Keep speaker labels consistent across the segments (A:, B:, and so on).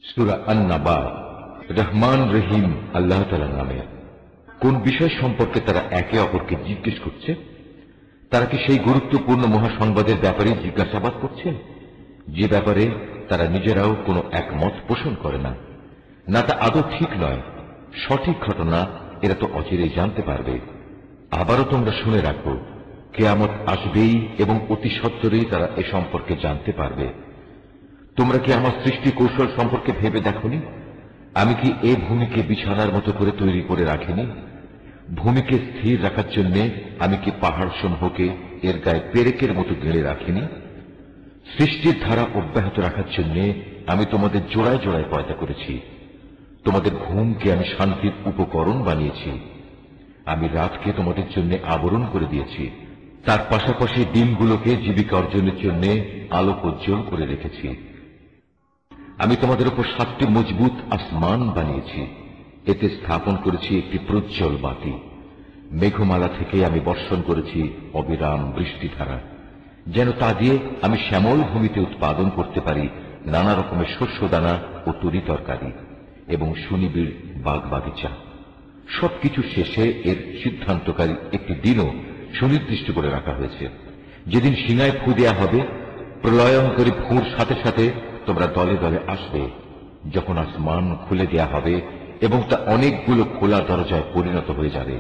A: সূরা আন-নাবা। রহমান রহিম আল্লাহ তাআলার নামে। কোন বিষয় সম্পর্কে তারা একে অপরকে জিজ্ঞেস করছে? তারা কি সেই গুরুত্বপূর্ণ মহাসংবাদের ব্যাপারে জিজ্ঞাসাবাদ করছে, যে ব্যাপারে তারা নিজেরাও কোনো একমত পোষণ করে না? না, তা আদৌ ঠিক নয়। সঠিক ঘটনা এরা তো অচিরেই জানতে পারবে। আবারও তোমরা শুনে রাখো, কিয়ামত আসবেই এবং অতি সত্বরেই তারা এ সম্পর্কে জানতে পারবে। তোমরা কি আমার সৃষ্টি কৌশল সম্পর্কে ভেবে দেখনি? আমি কি এ ভূমিকে বিছানার মতো করে তৈরি করে রাখিনি? ভূমিকে স্থির রাখার জন্য আমি কি পাহাড় সমূহকে এর গায়ে পেরেকের মতো গেড়ে রাখিনি? সৃষ্টির ধারা অব্যাহত রাখার জন্য আমি তোমাদের জোড়ায় জোড়ায় পয়দা করেছি। তোমাদের ঘুমকে আমি শান্তির উপকরণ বানিয়েছি। আমি রাতকে তোমাদের জন্য আবরণ করে দিয়েছি। তার পাশাপাশি দিনগুলোকে জীবিকা অর্জনের জন্য আলোকোজ্জ্বল করে রেখেছি। আমি তোমাদের উপর 7টি মজবুত আসমান বানিয়েছি। এতে স্থাপন করেছি একটি প্রজ্জ্বল বাতি। মেঘমালা থেকে আমি বর্ষণ করেছি অবিরাম বৃষ্টিধারা, যেন তা দিয়ে আমি শ্যামল ভূমিতে উৎপাদন করতে পারি নানা রকমের শস্যদানা ও তরি তরকারি এবং সুনিবিড় বাগ বাগিচা। সবকিছু শেষে এর সিদ্ধান্তকারী একটি দিনও সুনির্দিষ্ট করে রাখা হয়েছে, যেদিন সিনায় ফু দেয়া হবে। প্রলয়ঙ্করী ফুঁর সাথে সাথে তোমরা দলে দলে আসবে, যখন আসমান খুলে দেয়া হবে এবং তা অনেকগুলো খোলা দরজায় পরিণত হয়ে যাবে।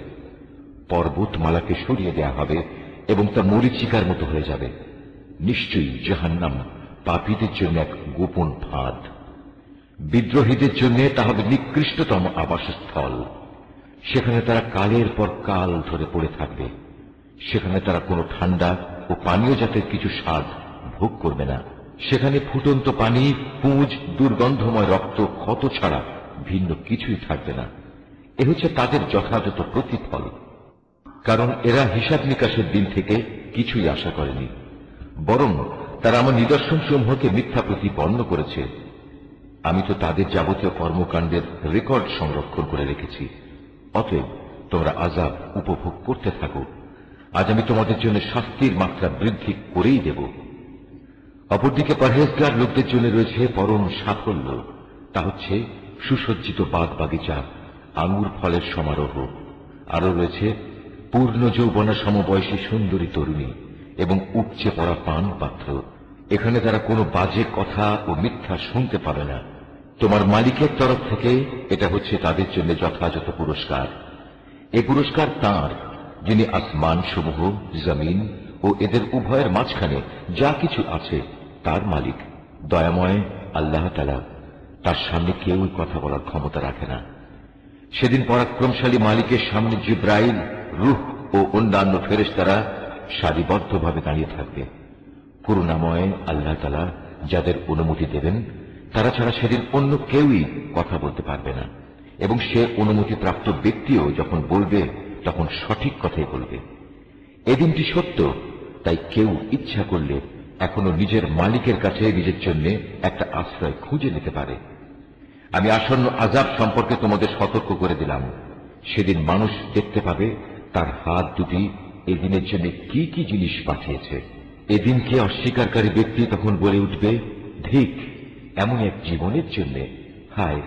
A: পর্বতমালাকে সরিয়ে দেয়া হবে এবং তা মরীচিকার মতো হয়ে যাবে। নিশ্চয়ই জাহান্নাম পাপীদের জন্য এক গোপন ফাঁদ। বিদ্রোহীদের জন্য তা হবে নিকৃষ্টতম আবাসস্থল। সেখানে তারা কালের পর কাল ধরে পড়ে থাকবে। সেখানে তারা কোনো ঠান্ডা ও পানীয় জাতের কিছু স্বাদ ভোগ করবে না। সেখানে ফুটন্ত পানি, পুঁজ, দুর্গন্ধময় রক্ত, ক্ষত ছাড়া ভিন্ন কিছুই থাকবে না। এ হচ্ছে তাদের যথাযথ প্রতিফল, কারণ এরা হিসাব নিকাশের দিন থেকে কিছুই আশা করেনি, বরং তারা আমার নিদর্শন সমূহকে মিথ্যা প্রতিপন্ন করেছে। আমি তো তাদের যাবতীয় কর্মকাণ্ডের রেকর্ড সংরক্ষণ করে রেখেছি। অতএব তোমরা আযাব উপভোগ করতে থাকো। আজ আমি তোমাদের জন্য শাস্তির মাত্রা বৃদ্ধি করেই দেব। অপরদিকে পরহেজগার লোকদের জন্য রয়েছে পরম সাফল্য। তা হচ্ছে সুসজ্জিত বাগ বাগিচা, আঙ্গুর ফলের সমারোহ। আরো রয়েছে পূর্ণ যৌবনা সমবয়সী সুন্দরী তরুণী এবং উপচে পড়া পান পাত্র। এখানে তারা কোনো বাজে কথা ও মিথ্যা শুনতে পাবে না। তোমার মালিকের তরফ থেকে এটা হচ্ছে তাদের জন্য যথাযথ পুরস্কার। এ পুরস্কার তাঁর, যিনি আসমান সমূহ, জমিন ও এদের উভয়ের মাঝখানে যা কিছু আছে তার মালিক। দয়াময় আল্লাহ তাআলা, তার সামনে কেউ কথা বলার ক্ষমতা রাখে না। সেদিন পরাক্রমশালী মালিকের সামনে জিব্রাইল, রূহ ও অন্যান্য ফেরেশতারা সারিবদ্ধভাবে দাঁড়িয়ে থাকবে। করুণাময় আল্লাহ তাআলা যাদের অনুমতি দেবেন, তারা ছাড়া সেদিন অন্য কেউই কথা বলতে পারবে না, এবং সে অনুমতিপ্রাপ্ত ব্যক্তিও যখন বলবে তখন সঠিক কথাই বলবে। এদিনটি সত্য, তাই কেউ ইচ্ছা করলে এখনো নিজের মালিকের কাছে নিজের জন্য একটা আশ্রয় খুঁজে নিতে পারে। আমি আসন্ন আযাব সম্পর্কে তোমাদের সতর্ক করে দিলাম। সেদিন মানুষ দেখতে পাবে তার হাত দুটি এদিনের জন্য কি কি জিনিস পাঠিয়েছে। এদিনকে অস্বীকারী ব্যক্তি তখন বলে উঠবে, ধিক এমন এক জীবনের জন্য। হায়,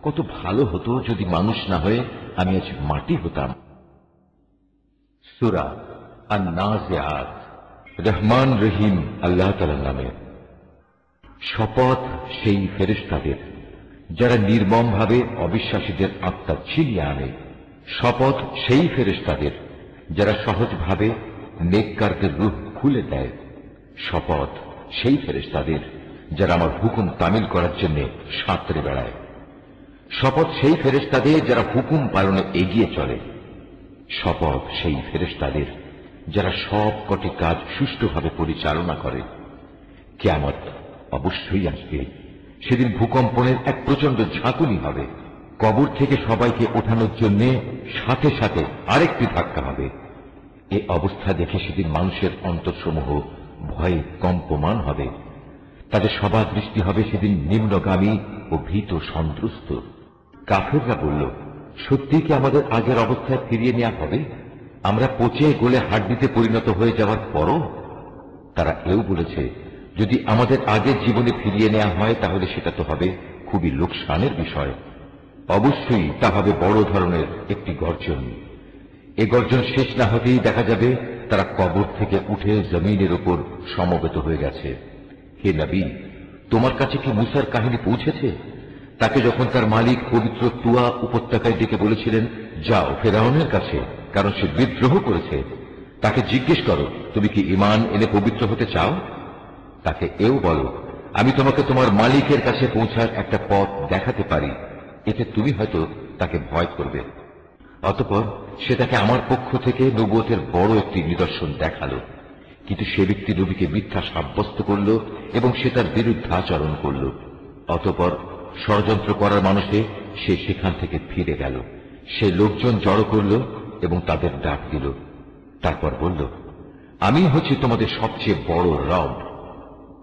A: কত ভালো হতো যদি মানুষ না হয়ে আমি আজ মাটি হতাম। সূরা আন-নাজিআত। রহমান রহিম আল্লাহ তাআলার নামে। শপথ সেই ফেরেশতাদের যারা নির্মমভাবে অবিশ্বাসীদের আত্মা ছিনিয়ে আনে। শপথ সেই ফেরেশতাদের যারা সহজভাবে নেককারদের রূহ খুলে দেয়। শপথ সেই ফেরেশতাদের যারা আমার হুকুম তামিল করার জন্য সাঁতরে বেড়ায়। শপথ সেই ফেরেশতাদের যারা হুকুম পালনে এগিয়ে চলে। শপথ সেই ফেরেশতাদের যারা সব কটি কাজ সুষ্ঠুভাবে পরিচালনা করে। কিয়ামত অবশ্যই আসবে। সেদিন ভূকম্পনের এক প্রচন্ড ঝাঁকুনি হবে। কবর থেকে সবাইকে ওঠানোর জন্য সাথে সাথে আরেকটি ধাক্কা হবে। এ অবস্থা দেখে সেদিন মানুষের অন্তরসমূহ ভয়ে কম্পমান হবে। তাদের সবার দৃষ্টি হবে সেদিন নিম্নগামী ও ভীত সন্ত্রস্ত। কাফেররা বলল, সত্যি কি আমাদের আগের অবস্থায় ফিরিয়ে নেওয়া হবে, আমরা পচে গলে হাড্ডিতে পরিণত হয়ে যাওয়ার পরও? তারা এও বলেছে, যদি আমাদের আগের জীবনে ফিরিয়ে নেওয়া হয় তাহলে সেটা তো হবে খুবই লোকসানের বিষয়। অবশ্যই তা হবে বড় ধরনের একটি গর্জন। এ গর্জন শেষ না হতেই দেখা যাবে তারা কবর থেকে উঠে জমিনের উপর সমবেত হয়ে গেছে। হে নবী, তোমার কাছে কি মুসার কাহিনী পৌঁছেছে? তাকে যখন তার মালিক পবিত্র তুয়া উপত্যকায় ডেকে বলেছিলেন, যাও ফেরাউনের কাছে, কারণ সে বিদ্রোহ করেছে। তাকে জিজ্ঞেস করো, তুমি কি ঈমান এনে পবিত্র হতে চাও? তাকে এও বলো, আমি তোমাকে তোমার মালিকের কাছে পৌঁছার একটা পথ দেখাতে পারি, এতে তুমি হয়তো তাকে ভয় করবে। অতঃপর সে তাকে আমার পক্ষ থেকে নবুয়তের বড় একটি নিদর্শন দেখালো। কিন্তু সে ব্যক্তি নবীকে মিথ্যা সাব্যস্ত করল এবং সে তার বিরুদ্ধাচরণ করল। অতঃপর ষড়যন্ত্র করার মানুষে সে সেখান থেকে ফিরে গেল। সে লোকজন জড়ো করল এবং তাদের ডাক দিল। তারপর বলল, আমি হচ্ছি তোমাদের সবচেয়ে বড় রব।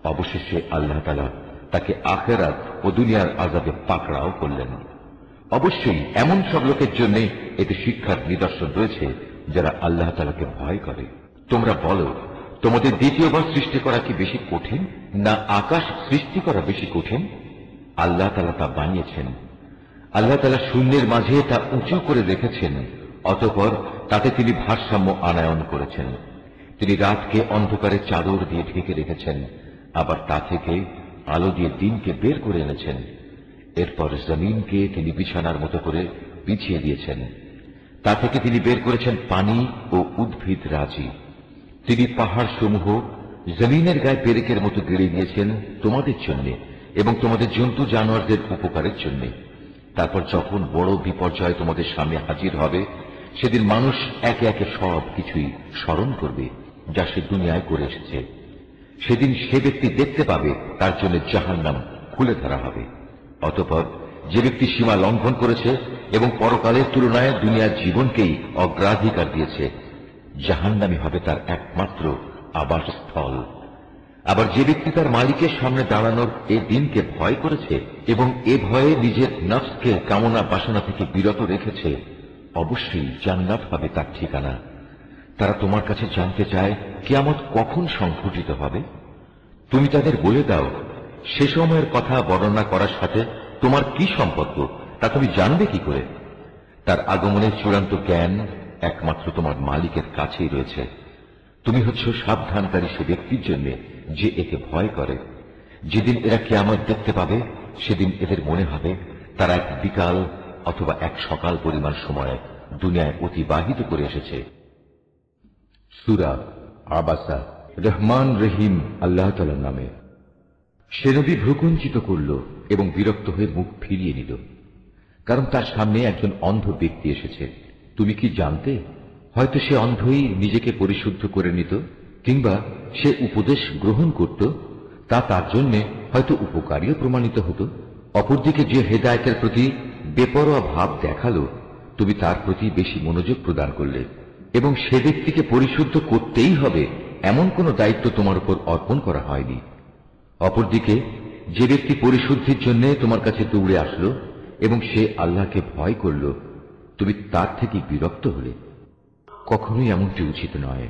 A: অবশেষে আল্লাহ তাআলা তাকে আখিরাত ও দুনিয়ার আযাবে পাকড়াও করলেন। অবশ্যই এমন সব লোকের জন্য এতে শিক্ষার নিদর্শন রয়েছে যারা আল্লাহ তাআলাকে ভয় করে। তোমরা বলো, তোমাদের দ্বিতীয়বার সৃষ্টি করা কি বেশি কঠিন, না আকাশ সৃষ্টি করা বেশি কঠিন? আল্লাহ তাআলা তা বানিয়েছেন। আল্লাহ তাআলা শূন্যের মাঝে তা উঁচু করে রেখেছেন, অতঃপর তাতে তিনি ভারসাম্য আনয়ন করেছেন। তিনি রাতকে অন্ধকারে চাদর দিয়ে ঢেকে রেখেছেন, আবার তা থেকে আলো দিয়ে দিনকে বের করে এনেছেন। এরপর জমিনকে তিনি বিছানার মতো করে বিছিয়ে দিয়েছেন। তা থেকে তিনি বের করেছেন পানি ও উদ্ভিদ রাজি। তিনি পাহাড় সমূহ জমিনের গায়ে পেরেকের মতো গেড়ে দিয়েছেন তোমাদের জন্য এবং তোমাদের জন্তু জানোয়ারদের উপকারের জন্য। তারপর যখন বড় বিপর্যয় তোমাদের সামনে হাজির হবে, সেদিন মানুষ একে একে সব কিছুই স্মরণ করবে যা সে দুনিয়ায় করে এসেছে। সেদিন সে ব্যক্তি দেখতে পাবে তার জন্য জাহান্নাম খুলে ধরা হবে। অতঃপর যে ব্যক্তি সীমা লঙ্ঘন করেছে এবং পরকালের তুলনায় দুনিয়ার জীবনকেই অগ্রাধিকার দিয়েছে, জাহান্নামী হবে তার একমাত্র আবাসস্থল। আবার যে ব্যক্তি তার মালিকের সামনে দাঁড়ানোর এ দিনকে ভয় করেছে এবং এ ভয়ে নিজের নফসকে কামনা বাসনা থেকে বিরত রেখেছে, অবশ্যই জান্নাত হবে তার ঠিকানা। তারা তোমার কাছে জানতে চায় কিয়ামত কখন সংঘটিত হবে। তুমি তাদের বলে দাও, সে সময়ের কথা বর্ণনা করার সাথে তোমার কি সম্পর্ক তা তুমি জানবে কি করে? তার আগমনের চূড়ান্ত জ্ঞান একমাত্র তোমার মালিকের কাছেই রয়েছে। তুমি হচ্ছ সাবধানকারী সে ব্যক্তির জন্য যে একে ভয় করে। যেদিন এরা কিয়ামত দেখতে পাবে, সেদিন এদের মনে হবে তারা এক বিকাল অথবা এক সকাল পরিমাণ সময় দুনিয়ায় অতিবাহিত করে এসেছে। সূরা আবাসা। রহমান রহিম আল্লাহ তাআলার নামে। সে নবী ভ্রুকুঞ্চিত করল এবং বিরক্ত হয়ে মুখ ফিরিয়ে নিল, কারণ তার সামনে একজন অন্ধ ব্যক্তি এসেছে। তুমি কি জানতে? হয়তো সে অন্ধই নিজেকে পরিশুদ্ধ করে নিত, কিংবা সে উপদেশ গ্রহণ করত, তা তার জন্য হয়তো উপকারীও প্রমাণিত হতো। অপরদিকে যে হেদায়েতের প্রতি বেপরোয়া ভাব দেখালো, তুমি তার প্রতি বেশি মনোযোগ প্রদান করলে এবং সে ব্যক্তিকে পরিশুদ্ধ করতেই হবে এমন কোন দায়িত্ব তোমার উপর অর্পণ করা হয়নি। অপরদিকে যে ব্যক্তি পরিশুদ্ধির জন্য তোমার কাছে দৌড়ে আসলো এবং সে আল্লাহকে ভয় করল, তুমি তার থেকে বিরক্ত হলে। কখনোই এমনটি উচিত নয়।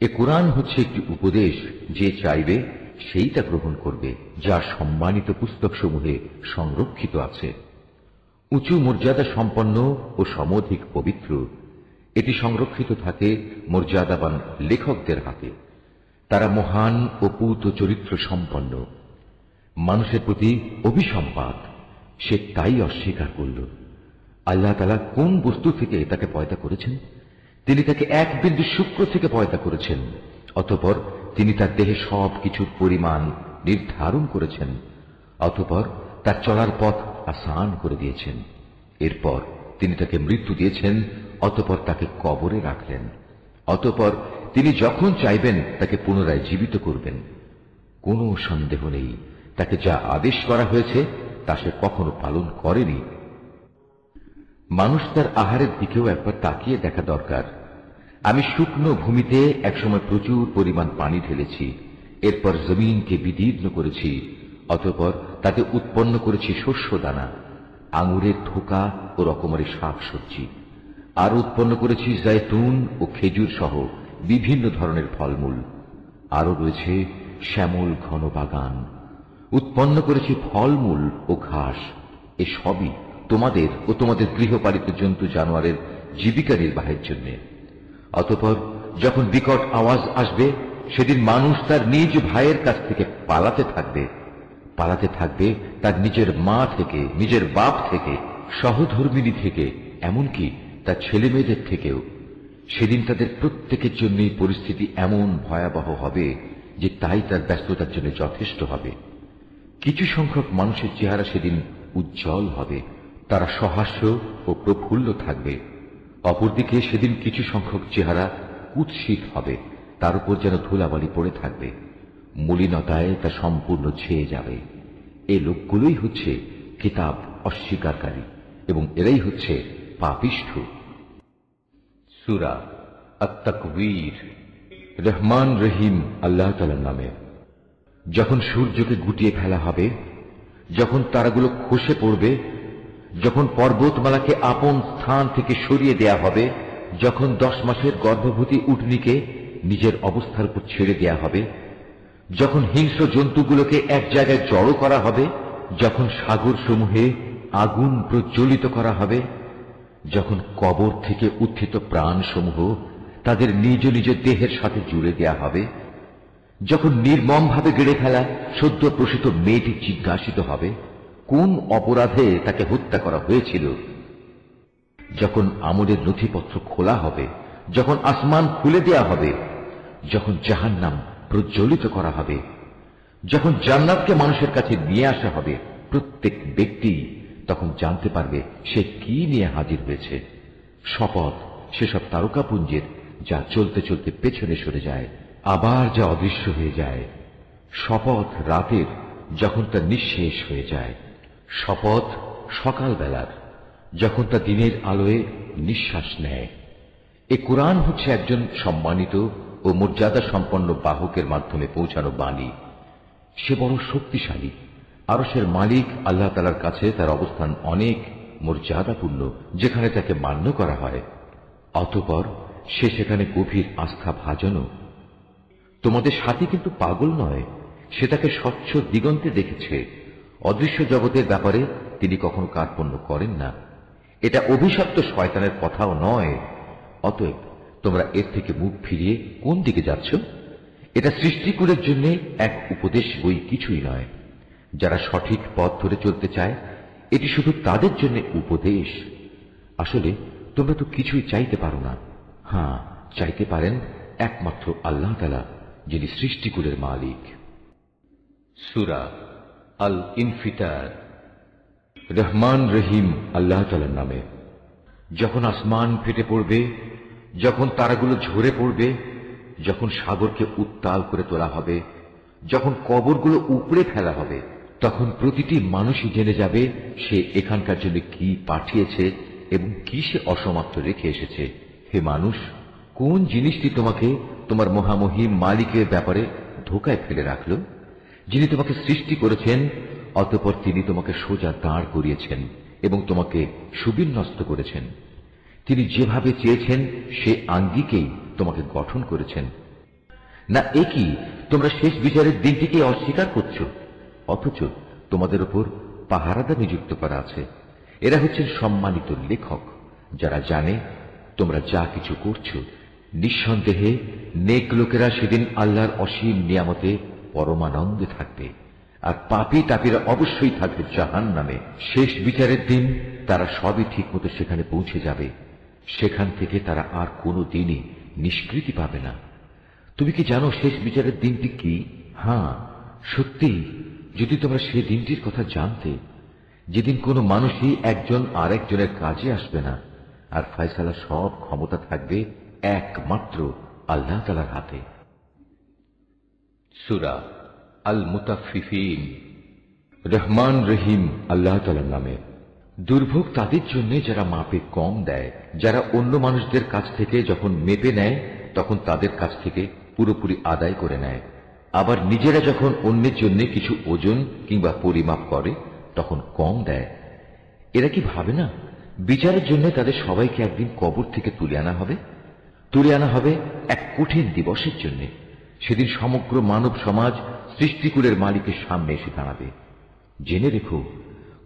A: এ কোরআন হচ্ছে একটি উপদেশ, যে চাইবে সেই তা গ্রহণ করবে, যা সম্মানিত পুস্তকসমূহে সংরক্ষিত আছে। উঁচু মর্যাদা সম্পন্ন ও সমধিক পবিত্র। এটি সংরক্ষিত থাকে মর্যাদাবান লেখকদের হাতে। তারা মহান ও পূত চরিত্র সম্পন্ন। মানুষের প্রতি অভিসম্পাত সে তাই অস্বীকার করল। আল্লাহ তাআলা কোন বস্তু থেকে তাকে পয়দা করেছেন? তিনি তাকে এক বিন্দু শুক্র থেকে পয়দা করেছেন। অতঃপর তিনি তার দেহে সব কিছুর পরিমাণ নির্ধারণ করেছেন। অতঃপর তার চলার পথ আসান করে দিয়েছেন। এরপর তিনি তাকে মৃত্যু দিয়েছেন, অতঃপর তাকে কবরে রাখলেন। অতঃপর তিনি যখন চাইবেন তাকে পুনরায় জীবিত করবেন। কোনো সন্দেহ নেই, তাকে যা আদেশ করা হয়েছে তা সে কখনো পালন করেনি। মানুষ তার আহারের দিকেও একবার তাকিয়ে দেখা দরকার। আমি শুকনো ভূমিতে একসময় প্রচুর পরিমাণ পানি ঢেলেছি, এরপর জমিনকে বিদীর্ণ করেছি, অতঃপর তাতে উৎপন্ন করেছি শস্য দানা, আঙুরের থোকা ও রকমারি শাক সবজি। আর উৎপন্ন করেছি জৈতুন ও খেজুর সহ বিভিন্ন ধরনের ফলমূল। আরো রয়েছে শ্যামল ঘন বাগান। উৎপন্ন করেছি ফলমূল ও ঘাস, এ সবই তোমাদের ও তোমাদের গৃহপালিত জন্তু জানোয়ারের জীবিকা নির্বাহের জন্য। অতঃপর যখন বিকট আওয়াজ আসবে, সেদিন মানুষ তার নিজ ভাইয়ের কাছ থেকে পালাতে থাকবে তার নিজের মা থেকে, নিজের বাপ থেকে, সহধর্মিণী থেকে, এমনকি তার ছেলে মেয়েদের থেকেও। সেদিন তাদের প্রত্যেকের জন্যই পরিস্থিতি এমন ভয়াবহ হবে যে তাই তার ব্যস্ততার জন্য যথেষ্ট হবে। কিছু সংখ্যক মানুষের চেহারা সেদিন উজ্জ্বল হবে, তারা সহাস্য ও প্রফুল্ল থাকবে। অপরদিকে সেদিন কিছু সংখ্যক চেহারা কুৎসিত হবে, তার উপর যেন ধুলাবালি পড়ে থাকবে, মলিনতায় তা সম্পূর্ণ ছেয়ে যাবে। এই লোকগুলোই হচ্ছে কিতাব অস্বীকারী এবং এরাই হচ্ছে পাপিষ্ঠ। সূরা আত-তাকবীর। রহমান রহিম আল্লাহ তাআলার নামে। যখন সূর্যকে গুটিয়ে ফেলা হবে, যখন তারাগুলো খসে পড়বে, যখন পর্বতমালাকে আপন স্থান থেকে সরিয়ে দেয়া হবে, যখন 10 মাসের গর্ভবতী উটনীকে নিজের অবস্থার উপর ছেড়ে দেয়া হবে, যখন হিংস্র জন্তুগুলোকে এক জায়গায় জড়ো করা হবে, যখন সাগর সমূহে আগুন প্রজ্বলিত করা হবে, যখন কবর থেকে উত্থিত প্রাণসমূহ তাদের নিজ নিজ দেহের সাথে জুড়ে দেয়া হবে, যখন নির্মমভাবে গেড়ে ফেলা সদ্য প্রসূত মেয়েটি জিজ্ঞাসিত হবে কোন অপরাধে তাকে হত্যা করা হয়েছিল, যখন আমলের নথিপত্র খোলা হবে, যখন আসমান খুলে দেয়া হবে, যখন জাহান্নাম প্রজ্বলিত করা হবে, যখন জান্নাতকে মানুষের কাছে নিয়ে আসা হবে, প্রত্যেক ব্যক্তি তখন জানতে পারবে সে কি নিয়ে হাজির হয়েছে। শপথ সেসব তারকাপুঞ্জের যা চলতে চলতে পেছনে সরে যায়, আবার যা অদৃশ্য হয়ে যায়। শপথ রাতের যখন তা নিঃশেষ হয়ে যায়। শপথ সকালবেলার যখন তা দিনের আলোয় নিঃশ্বাস নেয়। এ কোরআন হচ্ছে একজন সম্মানিত ও মর্যাদা সম্পন্ন বাহকের মাধ্যমে পৌঁছানো বাণী। সে বড় শক্তিশালী। আরশের মালিক আল্লাহ তাআলার কাছে তার অবস্থান অনেক মর্যাদাপূর্ণ, যেখানে তাকে মান্য করা হয়। অতঃপর সে সেখানে গভীর আস্থা ভাজনও। তোমাদের সাথী কিন্তু পাগল নয়, সে তাকে স্বচ্ছ দিগন্তে দেখেছে। অদৃশ্য জগতের ব্যাপারে তিনি কখনো কার্পণ্য করেন না। এটা অভিশপ্ত শয়তানের কথাও নয়। অতএব তোমরা এর থেকে মুখ ফিরিয়ে কোন দিকে যাচ্ছ? এটা সৃষ্টিকুলের জন্য এক উপদেশ বই, কিছুই নয়। যারা সঠিক পথ ধরে চলতে চায়, এটি শুধু তাদের জন্য উপদেশ। আসলে তোমরা তো কিছুই চাইতে পারো না। হ্যাঁ, চাইতে পারেন একমাত্র আল্লাহ তাআলা, যিনি সৃষ্টিকুলের মালিক। সূরা আল ইনফিতার। রহমান রহিম আল্লাহ তাআলার নামে। যখন আসমান ফেটে পড়বে, যখন তারাগুলো ঝরে পড়বে, যখন সাগরকে উত্তাল করে তোলা হবে, যখন কবরগুলো উপড়ে ফেলা হবে, তখন প্রতিটি মানুষই জেনে যাবে সে এখানকার জন্য কি পাঠিয়েছে এবং কি সে অসমাপ্ত রেখে এসেছে। হে মানুষ, কোন জিনিসটি তোমাকে তোমার মহামহিম মালিকের ব্যাপারে ধোকায় ফেলে রাখল, যিনি তোমাকে সৃষ্টি করেছেন, অতঃপর তিনি তোমাকে সোজা দাঁড় করিয়েছেন এবং তোমাকে সুবিন্যস্ত করেছেন। তিনি যেভাবে চেয়েছেন সে আঙ্গিকেই তোমাকে গঠন করেছেন। না একই তোমরা শেষ বিচারের দিনটিকে অস্বীকার করছো, অথচ তোমাদের উপর পাহারাদার নিযুক্ত করা আছে। এরা হচ্ছেন সম্মানিত লেখক, যারা জানে তোমরা যা কিছু করছো। নিঃসন্দেহে নেক লোকেরা সেদিন আল্লাহর অসীম নিয়ামতে পরমানন্দে থাকবে, আর পাপী তাপীরা অবশ্যই থাকবে জাহান্নামে। শেষ বিচারের দিন তারা সবই ঠিক মতো সেখানে পৌঁছে যাবে। সেখান থেকে তারা আর কোনো দিনই নিষ্কৃতি পাবে না। তুমি কি জানো শেষ বিচারের দিনটি কি? হ্যাঁ, সত্যি, যদি তোমরা সেই দিনটির কথা জানতে, যেদিন কোনো মানুষই একজন আরেকজনের কাজে আসবে না, আর ফয়সালা সব ক্ষমতা থাকবে একমাত্র আল্লাহ তাআলার হাতে। সূরা আল মুতাফফিফিন। রহমান রহিম আল্লাহ তাআলার নামে। দুর্ভোগ তাদের জন্য যারা মাপে কম দেয়, যারা অন্য মানুষদের কাছ থেকে যখন মেপে নেয় তখন তাদের কাছ থেকে পুরোপুরি আদায় করে নেয়, আবার নিজেরা যখন অন্যের জন্য কিছু ওজন কিংবা পরিমাপ করে তখন কম দেয়। এরা কি ভাবে না বিচারের জন্য তাদের সবাইকে একদিন কবর থেকে তুলে আনা হবে এক কঠিন দিবসের জন্য। সেদিন সমগ্র মানব সমাজ সৃষ্টিকুলের মালিকের সামনে এসে দাঁড়াবে। জেনে রেখো,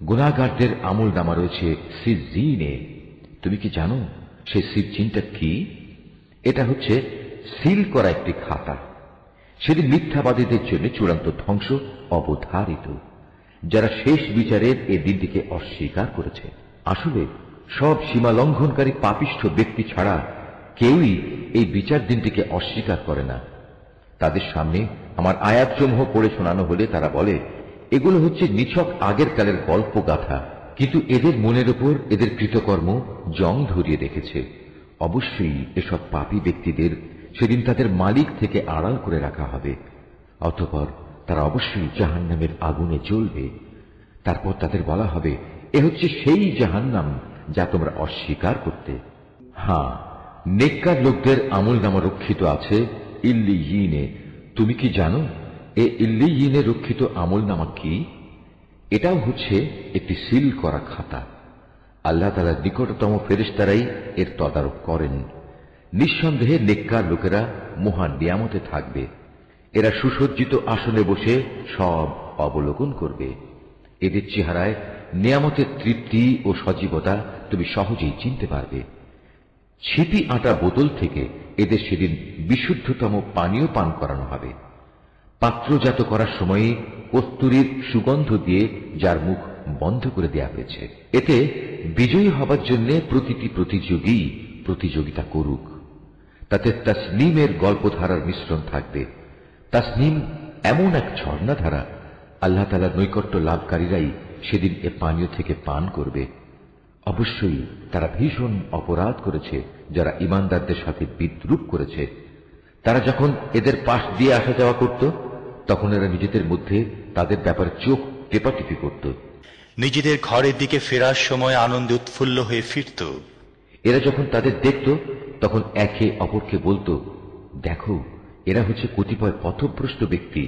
A: গুনাহগারদের আমল নামা রয়েছে সিজ্জিনে। তুমি কি জানো সেই সিজ্জিনটা কি? এটা হচ্ছে সিল করা একটি খাতা। সেদিন মিথ্যাবাদীদের জন্য চূড়ান্ত ধ্বংস অবধারিত, যারা শেষ বিচারের এই দিনটিকে অস্বীকার করেছে। আসলে সব সীমা লঙ্ঘনকারী পাপিষ্ঠ ব্যক্তি ছাড়া কেউই এই বিচার দিনটিকে অস্বীকার করে না। তাদের সামনে আমার আয়াতসমূহ পড়ে শোনানো হলে তারা বলে, এগুলো হচ্ছে নিছক আগের কালের গল্প গাথা। কিন্তু এদের মনের উপর এদের কৃতকর্ম জং ধরিয়ে রেখেছে। অবশ্যই এসব পাপী ব্যক্তিদের সেদিন তাদের মালিক থেকে আড়াল করে রাখা হবে। অতঃপর তারা অবশ্যই জাহান্নামের আগুনে জ্বলবে। তারপর তাদের বলা হবে, এ হচ্ছে সেই জাহান্নাম যা তোমরা অস্বীকার করতে। হ্যাঁ, নেককার লোকদের আমল নামা রক্ষিত আছে ইল্লিয়িনে। তুমি কি জানো এ ইল্লিয়িনে রক্ষিত আমল নামা কি? এটাও হচ্ছে একটি সিল করা খাতা। আল্লাহ তাআলার নিকটতম ফেরেশতারাই এর তদারক করেন। নিঃসন্দেহে নেককার লোকেরা মহান নিয়ামতে থাকবে। এরা সুসজ্জিত আসনে বসে সব অবলোকন করবে। এদের চেহারায় নিয়ামতের তৃপ্তি ও সজীবতা তুমি সহজেই চিনতে পারবে। ছিপি আটা বোতল থেকে এদের সেদিন বিশুদ্ধতম পানীয় পান করানো হবে। পাত্রজাত করার সময় কস্তুরীর সুগন্ধ দিয়ে যার মুখ বন্ধ করে দেয়া হয়েছে। এতে বিজয়ী হবার জন্য প্রতিটি প্রতিযোগী প্রতিযোগিতা করুক। তাতে তাসনিমের গল্পধারার মিশ্রণ থাকবে। তাসনিম এমন এক ঝর্ণাধারা, আল্লাহ তাআলার নৈকট্য লাভকারীরাই সেদিন এ পানীয় থেকে পান করবে। অবশ্যই তারা ভীষণ অপরাধ করেছে যারা ঈমানদারদের সাথে বিদ্রূপ করেছে। তারা যখন এদের পাশ দিয়ে আসা যাওয়া করত, তখন এরা নিজেদের মধ্যে তাদের ব্যাপারে চোখ টেপাটিপি করত।
B: নিজেদের ঘরের দিকে ফেরার সময় আনন্দে উৎফুল্ল হয়ে ফিরত।
A: এরা যখন তাদের দেখত, তখন একে অপরকে বলতো, দেখো, এরা হচ্ছে কতিপয় পথভ্রষ্ট ব্যক্তি।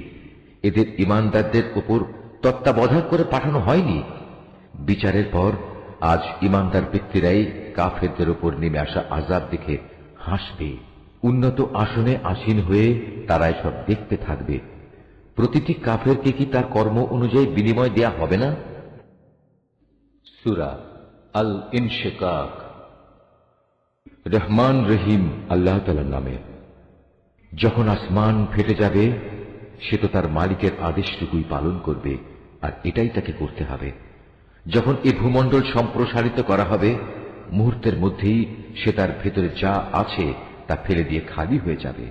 A: এদের ঈমানদারদের উপর তত্ত্বাবধান করে পাঠানো হয়নি। বিচারের পর আজ ঈমানদার ব্যক্তিরাই কাফেরদের উপর নেমে আসা আযাব দেখে হাসবে। উন্নত আসনে আসীন হয়ে তারা এসব দেখতে থাকবে। প্রতিটি কাফেরকে কি তার কর্ম অনুযায়ী বিনিময় দেয়া হবে না? সূরা আল ইনশিকাক। রহমান রহিম আল্লাহ তাআলার নামে। যখন আসমান ফেটে যাবে, সে তো তার মালিকের আদেশটুকুই পালন করবে, আর এটাই তাকে করতে হবে। যখন এ ভূমণ্ডল সম্প্রসারিত করা হবে, মুহূর্তের মধ্যেই সে তার ভেতরে যা আছে তা ফেলে দিয়ে খালি হয়ে যাবে।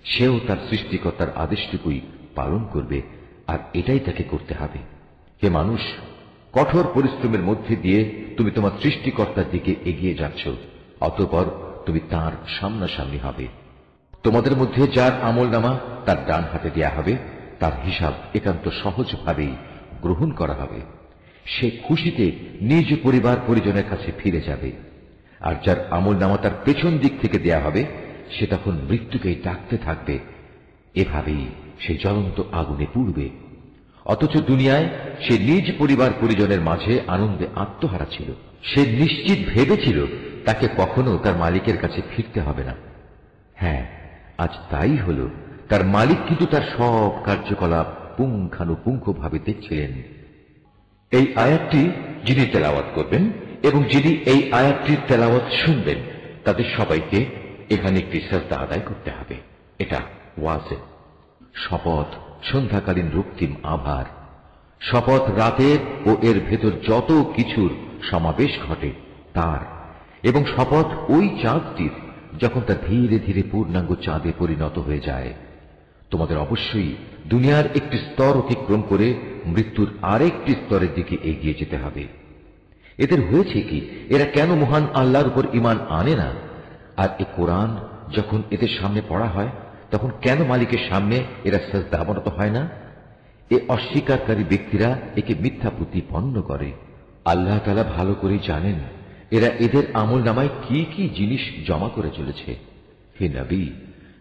A: সেও তার সৃষ্টিকর্তার আদেশটুকুই পালন করবে, আর এটাই তাকে করতে হবে। হে মানুষ, কঠোর পরিশ্রমের মধ্যে দিয়ে তুমি তোমার সৃষ্টিকর্তার দিকে এগিয়ে যাচ্ছ। অতঃপর তুমি তাঁর সামনাসামনি হবে। তোমাদের মধ্যে যার আমলনামা তার ডান হাতে দেয়া হবে, তার হিসাব একান্ত সহজভাবেই গ্রহণ করা হবে। সে খুশিতে নিজ পরিবার পরিজনের কাছে ফিরে যাবে। আর যার আমলনামা তার পেছন দিক থেকে দেয়া হবে, সে তখন মৃত্যুকেই ডাকতে থাকবে। এভাবেই সে জ্বলন্ত আগুনে পুড়বে। অথচ দুনিয়ায় সে নিজ পরিবার পরিজনের মাঝে আনন্দে আত্মহারা ছিল। সে নিশ্চিত ভেবেছিল তাকে কখনো তার মালিকের কাছে ফিরতে হবে না। হ্যাঁ, আজ তাই হল। তার মালিক কিন্তু তার সব কার্যকলাপ পুঙ্খানুপুঙ্খভাবে দেখছিলেন। এই আয়াতটি যিনি তেলাওয়াত করবেন এবং যিনি এই আয়াতটির তেলাওয়াত শুনবেন, তাদের সবাইকে এখানে একটি সাজদা আদায় করতে হবে। এটা ওয়াজিব। শপথ সন্ধ্যাকালীন রক্তিম আভার, শপথ রাতের ও এর ভেতর যত কিছুর সমাবেশ ঘটে তার, এবং শপথ ওই চাঁদটির যখন তা ধীরে ধীরে পূর্ণাঙ্গ চাঁদে পরিণত হয়ে যায়। তোমাদের অবশ্যই দুনিয়ার একটি স্তর অতিক্রম করে মৃত্যুর আরেকটি স্তরের দিকে এগিয়ে যেতে হবে। এদের হয়েছে কি? এরা কেন মহান আল্লাহর উপর ঈমান আনে না? আর এ কোরআন যখন এদের সামনে পড়া হয়, তখন কেন মালিকের সামনে এরা সাজদা অবনত হয় না? এ অস্বীকারী ব্যক্তিরা একে মিথ্যা প্রতিপন্ন করে। আল্লাহ তাআলা ভালো করে জানেন এরা এদের আমলনামায় কি কি জিনিস জমা করে চলেছে। হে নবী,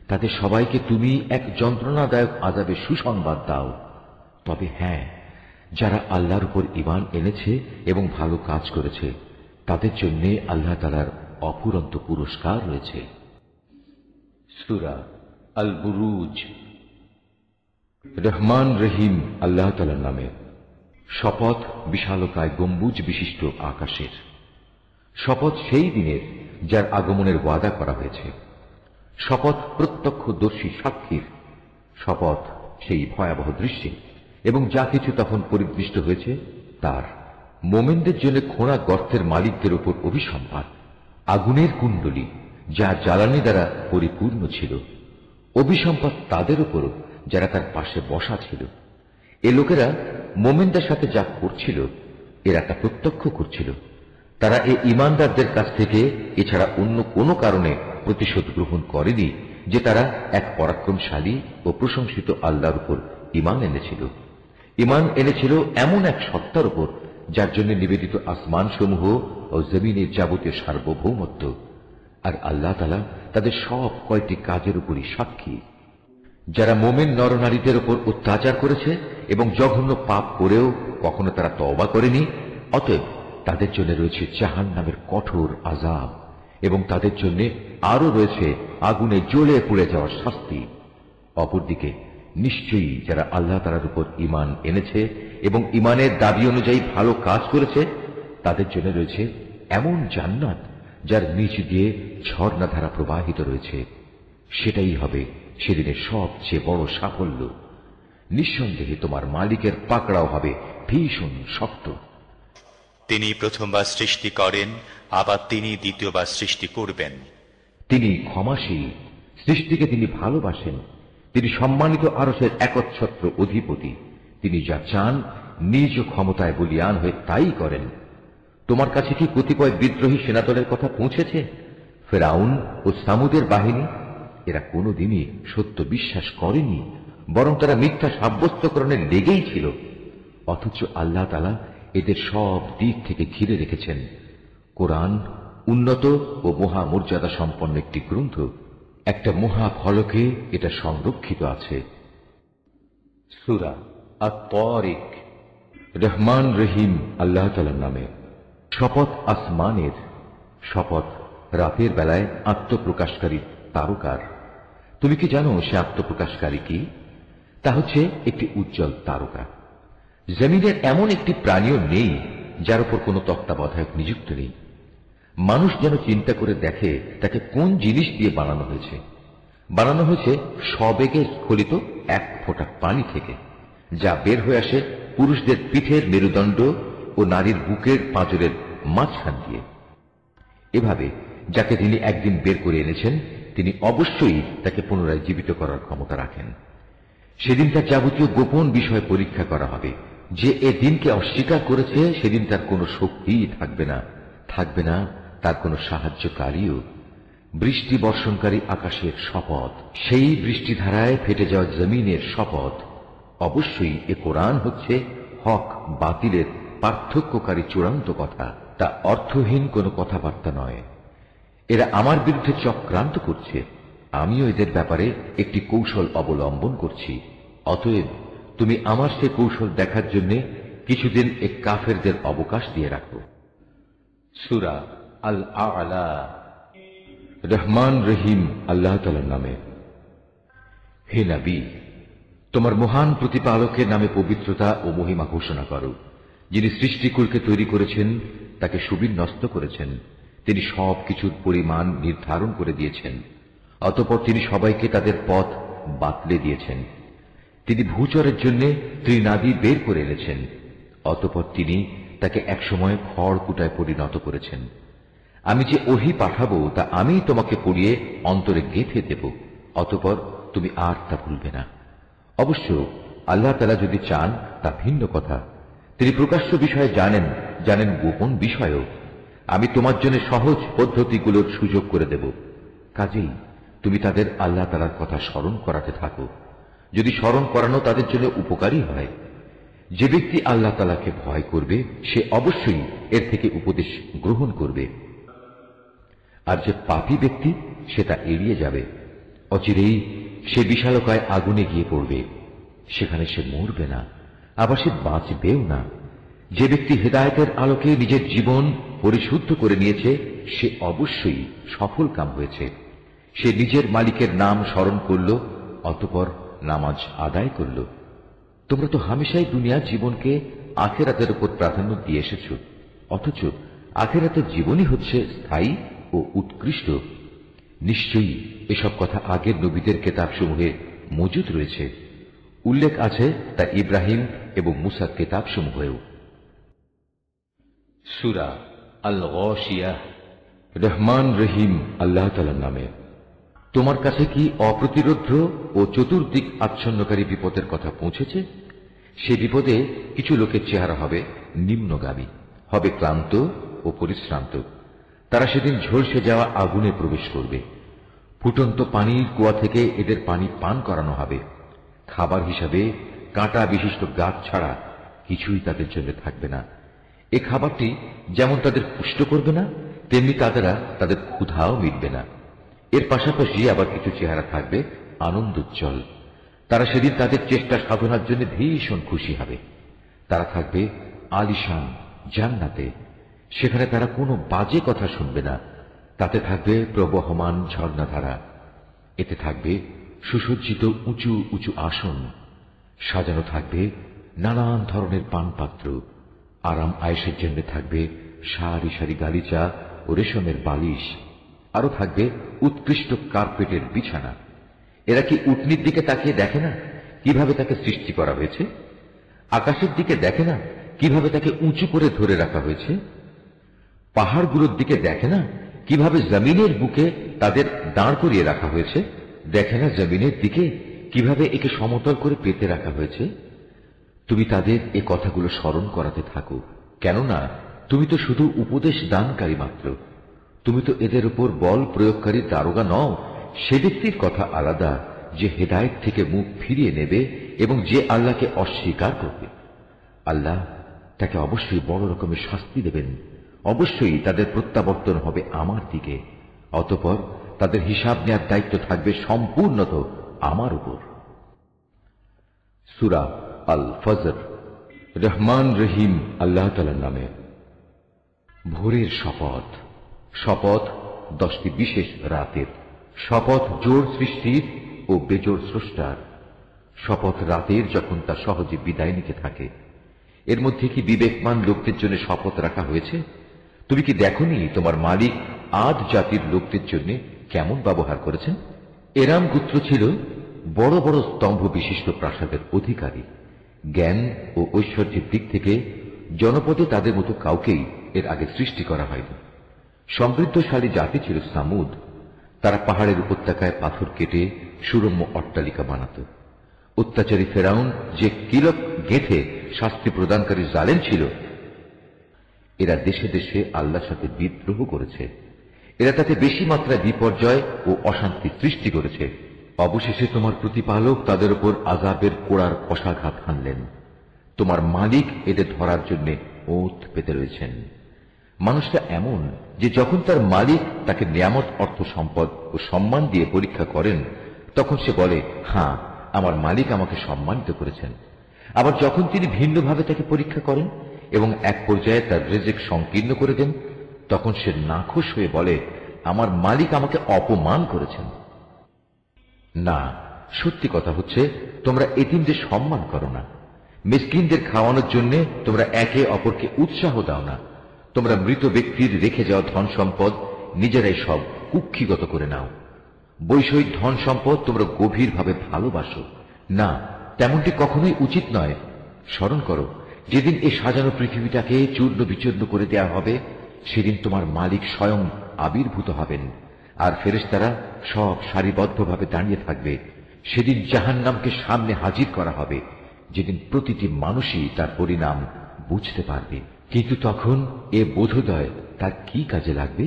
A: তাদের সবাইকে তুমি এক যন্ত্রণাদায়ক আযাবের সুসংবাদ দাও। তবে হ্যাঁ, যারা আল্লাহর উপর ঈমান এনেছে এবং ভালো কাজ করেছে, তাদের জন্য আল্লাহ তাআলার অফুরন্ত পুরস্কার রয়েছে। সূরা আল বুরুজ। রহমান রহিম আল্লাহ তাআলার নামে। শপথ বিশালকায় গম্বুজ বিশিষ্ট আকাশের। শপথ সেই দিনের যার আগমনের ওয়াদা করা হয়েছে। শপথ প্রত্যক্ষদর্শী সাক্ষীর। শপথ সেই ভয়াবহ দৃশ্যে এবং যা কিছু তখন পরিদৃষ্ট হয়েছে তার। মোমেনদের জন্য খোঁড়া গর্তের মালিকদের উপর অভিসম্পাদ। আগুনের কুণ্ডলী যা জ্বালানি দ্বারা পরিপূর্ণ ছিল। অভিসম্পাদ তাদের উপরও যারা তার পাশে বসা ছিল। এ লোকেরা মোমেনদের সাথে যা করছিল এরা তা প্রত্যক্ষ করছিল। তারা এই ঈমানদারদের কাছ থেকে এছাড়া অন্য কোনো কারণে প্রতিশোধ গ্রহণ করেনি যে তারা এক পরাক্রমশালী ও প্রশংসিত আল্লাহর উপর ঈমান এনেছিল। ঈমান এনেছিল এমন এক সত্তার উপর যার জন্য নিবেদিত আসমানসমূহ ও জমিনের যাবতীয় সার্বভৌমত্ব। আর আল্লাহ তাআলা তাদের সব কয়টি কাজের উপরই সাক্ষী। যারা মোমেন নরনারীদের উপর অত্যাচার করেছে এবং জঘন্য পাপ করেও কখনো তারা তওবা করেনি, অতএব তাদের জন্য রয়েছে জাহান্নামের কঠোর আযাব এবং তাদের জন্য আরো রয়েছে আগুনে জ্বলে পুড়ে যাওয়ার শাস্তি। অপরদিকে নিশ্চয়ই যারা আল্লাহ তাআলার উপর ঈমান এনেছে এবং ঈমানের দাবি অনুযায়ী ভালো কাজ করেছে তাদের জন্য রয়েছে এমন জান্নাত যার নিচ দিয়ে ঝর্ণাধারা প্রবাহিত রয়েছে। সেটাই হবে সেদিনের সবচেয়ে বড় সাফল্য। নিঃসন্দেহে তোমার মালিকের পাকড়াও হবে ভীষণ শক্ত।
B: তিনি প্রথমবার সৃষ্টি করেন, আবার তিনি দ্বিতীয়বার সৃষ্টি করবেন।
A: তিনি ক্ষমাশীল, সৃষ্টিকে তিনি ভালোবাসেন। তিনি সম্মানিত আরশের একচ্ছত্র অধিপতি। তিনি যা চান নিজ ক্ষমতায় বলীয়ান হয়ে তাই করেন। তোমার কাছে কি কতিপয় বিদ্রোহী সেনাদলের কথা পৌঁছেছে? ফেরাউন ও সামুদের বাহিনী, এরা কোনোদিনই সত্য বিশ্বাস করেনি, বরং তারা মিথ্যা সাব্যস্তকরণে লেগেই ছিল। অথচ আল্লাহ তাআলা এদের সব দিক থেকে ঘিরে রেখেছেন। কোরআন উন্নত ও মহামর্যাদা সম্পন্ন একটি গ্রন্থ। একটা মহা ফলকে এটা সংরক্ষিত আছে। সূরা আত-তারিক। রহমান রহিম আল্লাহ তাআলার নামে। শপথ আসমানের। শপথ রাতের বেলায় আত্মপ্রকাশকারী তারকার। তুমি কি জানো সে আত্মপ্রকাশকারী কি? তা হচ্ছে একটি উজ্জ্বল তারকা। জমিনের এমন একটি প্রাণীও নেই যার উপর কোনো তত্ত্বাবধায়ক নিযুক্ত নেই। মানুষ যেন চিন্তা করে দেখে তাকে কোন জিনিস দিয়ে বানানো হয়েছে। বানানো হয়েছে সবেগে স্খলিত এক ফোঁটা পানি থেকে, যা বের হয়ে আসে পুরুষদের পিঠের মেরুদণ্ড ও নারীর বুকের পাঁজরের মাঝখান দিয়ে। এভাবে যাকে তিনি একদিন বের করে এনেছেন তিনি অবশ্যই তাকে পুনরায় জীবিত করার ক্ষমতা রাখেন। সেদিন তার যাবতীয় গোপন বিষয় পরীক্ষা করা হবে। যে এ দিনকে অস্বীকার করেছে সেদিন তার কোনো শক্তিই থাকবে না, থাকবে না তার কোনো সাহায্যকারীও। বৃষ্টি বর্ষণকারী আকাশের শপথ, সেই বৃষ্টিধারায় ফেটে যাওয়া জমিনের শপথ। অবশ্যই এ কোরআন হচ্ছে হক বাতিলের পার্থক্যকারী চূড়ান্ত কথা, তা অর্থহীন কোনো কথাবার্তা নয়। এরা আমার বিরুদ্ধে চক্রান্ত করছে, আমিও এদের ব্যাপারে একটি কৌশল অবলম্বন করছি। অতএব তুমি আমার সে কৌশল দেখার জন্য কিছুদিন এ কাফেরদের অবকাশ দিয়ে রাখো। সূরা আল আ'লা। রহমান রহিম আল্লাহ তাআলার নামে। হে নবী, তোমার মহান প্রতিপালকের নামে পবিত্রতা ও মহিমা ঘোষণা করো। যিনি সৃষ্টিকুলকে তৈরি করেছেন, তাকে সুবিন্যস্ত করেছেন। তিনি সবকিছুর পরিমাণ নির্ধারণ করে দিয়েছেন। অতঃপর তিনি সবাইকে তাদের পথ বাতলে দিয়েছেন। তিনি ভূচরের জন্য ত্রিনাদি বের করে এনেছেন। অতঃপর তিনি তাকে একসময় খড়কুটায় পরিণত করেছেন। আমি যে ওহী পাঠাবো তা আমি তোমাকে পড়িয়ে অন্তরে গেঁথে দেব, অতঃপর তুমি আর তা ভুলবে না। অবশ্য আল্লাহ তাআলা যদি চান তা ভিন্ন কথা। তিনি প্রকাশ্য বিষয়ে জানেন, জানেন গোপন বিষয়ও। আমি তোমার জন্য সহজ পদ্ধতিগুলোর সুযোগ করে দেব। কাজেই তুমি তাদের আল্লাহ তাআলার কথা স্মরণ করাতে থাকো, যদি স্মরণ করানো তাদের জন্য উপকারী হয়। যে ব্যক্তি আল্লাহ তাআলাকে ভয় করবে সে অবশ্যই এর থেকে উপদেশ গ্রহণ করবে, আর যে পাপী ব্যক্তি সে তা এড়িয়ে যাবে। অচিরেই সে বিশালকায় আগুনে গিয়ে পড়বে, সেখানে সে মরবে না, আবার সে বাঁচবেও না। যে ব্যক্তি হেদায়েতের আলোকে নিজের জীবন পরিশুদ্ধ করে নিয়েছে সে অবশ্যই সফল কাম হয়েছে। সে নিজের মালিকের নাম স্মরণ করল, অতঃপর নামাজ আদায় করল। তোমরা তো হামেশাই দুনিয়ার জীবনকে আখিরাতের উপর প্রাধান্য দিয়ে এসেছ, অথচ আখিরাতের জীবনই হচ্ছে স্থায়ী ও উৎকৃষ্ট। নিশ্চয়ই এসব কথা আগের নবীদের কেতাবসমূহে মজুদ রয়েছে, উল্লেখ আছে তা ইব্রাহিম এবং মুসার কেতাবসমূহেও।
C: সূরা আল গাশিয়াহ।
A: রহমান রহিম আল্লাহ তাআলার নামে। তোমার কাছে কি অপ্রতিরোধ্য ও চতুর্দিক আচ্ছন্নকারী বিপদের কথা পৌঁছেছে? সে বিপদে কিছু লোকের চেহারা হবে নিম্নগামী, হবে ক্লান্ত ও পরিশ্রান্ত। তারা সেদিন ঝলসে যাওয়া আগুনে প্রবেশ করবে। ফুটন্ত পানির কুয়া থেকে এদের পানি পান করানো হবে। খাবার হিসাবে কাঁটা বিশিষ্ট গাছ ছাড়া কিছুই তাদের জন্য থাকবে না। এ খাবারটি যেমন তাদের পুষ্ট করবে না, তেমনি তাদের ক্ষুধাও মিটবে না। এর পাশাপাশি আবার কিছু চেহারা থাকবে আনন্দোজ্জ্বল। তারা সেদিন তাদের চেষ্টা সাধনার জন্য ভীষণ খুশি হবে। তারা থাকবে আলিশান জান্নাতে। সেখানে তারা কোনো বাজে কথা শুনবে না। তাতে থাকবে প্রবহমান ঝর্ণাধারা। এতে থাকবে সুসজ্জিত উঁচু উঁচু আসন, সাজানো থাকবে নানান ধরনের পানপাত্র। আরাম আয়েশের জন্য থাকবে সারি সারি গালিচা ও রেশমের বালিশ। আরো থাকবে উৎকৃষ্ট কার্পেটের বিছানা। এরা কি উটনির দিকে তাকিয়ে দেখে না কিভাবে তাকে সৃষ্টি করা হয়েছে? আকাশের দিকে দেখে না কিভাবে তাকে উঁচু করে ধরে রাখা হয়েছে? পাহাড়গুলোর দিকে দেখে না কিভাবে জমিনের বুকে তাদের দাঁড় করিয়ে রাখা হয়েছে? দেখে না জমিনের দিকে কিভাবে একে সমতল করে পেতে রাখা হয়েছে? তুমি তাদের এ কথাগুলো স্মরণ করাতে থাকো, কেননা তুমি তো শুধু উপদেশ দানকারী মাত্র। তুমি তো এদের উপর বল প্রয়োগকারী দারোগা নও। সে ব্যক্তির কথা আলাদা যে হেদায়েত থেকে মুখ ফিরিয়ে নেবে এবং যে আল্লাহকে অস্বীকার করবে। আল্লাহ তাকে অবশ্যই বড় রকমের শাস্তি দেবেন। অবশ্যই তাদের প্রত্যাবর্তন হবে আমার দিকে। অতঃপর তাদের হিসাব নেওয়ার দায়িত্ব থাকবে সম্পূর্ণত আমার উপর। সূরা আল ফজর। রহমান রহিম আল্লাহ তাআলার নামে। ভোরের শপথ। শপথ 10টি বিশেষ রাতের। শপথ জোর সৃষ্টির ও বেজোর স্রষ্টার। শপথ রাতের যখন তা সহজে বিদায় নিতে থাকে। এর মধ্যে কি বিবেকমান লোকদের জন্য শপথ রাখা হয়েছে? তুমি কি দেখনি তোমার মালিক আদ জাতির লোকদের জন্য কেমন ব্যবহার করেছেন? এরাম গোত্র ছিল বড় বড় স্তম্ভ বিশিষ্ট প্রাসাদের অধিকারী। জ্ঞান ও ঐশ্বর্যের দিক থেকে জনপদে তাদের মতো কাউকেই এর আগে সৃষ্টি করা হয়নি। সমৃদ্ধশালী জাতি ছিল সামুদ। তারা পাহাড়ের উপত্যকায় পাথর কেটে সুরম্য অট্টালিকা বানাত। অত্যাচারী ফেরাউন যে কিলক গেঁথে শাস্তি প্রদানকারী জালেম ছিল, এরা দেশে দেশে আল্লাহর সাথে বিদ্রোহ করেছে। এরা তাতে বেশি মাত্রায় বিপর্যয় ও অশান্তি সৃষ্টি করেছে। অবশেষে তোমার প্রতিপালক তাদের উপর আযাবের কোড়ার কষাঘাত হানলেন। তোমার মালিক এদের ধরার জন্য ওঁত পেতে রয়েছেন। মানুষটা এমন যে যখন তার মালিক তাকে নিয়ামত, অর্থ সম্পদ ও সম্মান দিয়ে পরীক্ষা করেন, তখন সে বলে, হ্যাঁ, আমার মালিক আমাকে সম্মানিত করেছেন। আবার যখন তিনি ভিন্নভাবে তাকে পরীক্ষা করেন এবং এক পর্যায়ে তার রিজিক সংকীর্ণ করে দেন, তখন সে নাখুশ হয়ে বলে, আমার মালিক আমাকে অপমান করেছেন। না, সত্যি কথা হচ্ছে তোমরা এতিমদের সম্মান করো না। মিসকিনদের খাওয়ানোর জন্য তোমরা একে অপরকে উৎসাহ দাও না। তোমরা মৃত ব্যক্তির রেখে যাওয়া ধন সম্পদ নিজেরাই সব কুক্ষিগত করে নাও। বৈষয়িক ধন সম্পদ তোমরা গভীরভাবে ভালোবাসো না, তেমনটি কখনোই উচিত নয়। স্মরণ করো, যেদিন এই সাজানো পৃথিবীটাকে চূর্ণ বিচূর্ণ করে দেয়া হবে, সেদিন তোমার মালিক স্বয়ং আবির্ভূত হবেন, আর ফেরেশতারা সব সারিবদ্ধভাবে দাঁড়িয়ে থাকবে। সেদিন জাহান্নামকে সামনে হাজির করা হবে, যেদিন প্রতিটি মানুষই তার পরিণাম বুঝতে পারবে। কিন্তু তখন এ বোধোদয় তার কি কাজে লাগবে?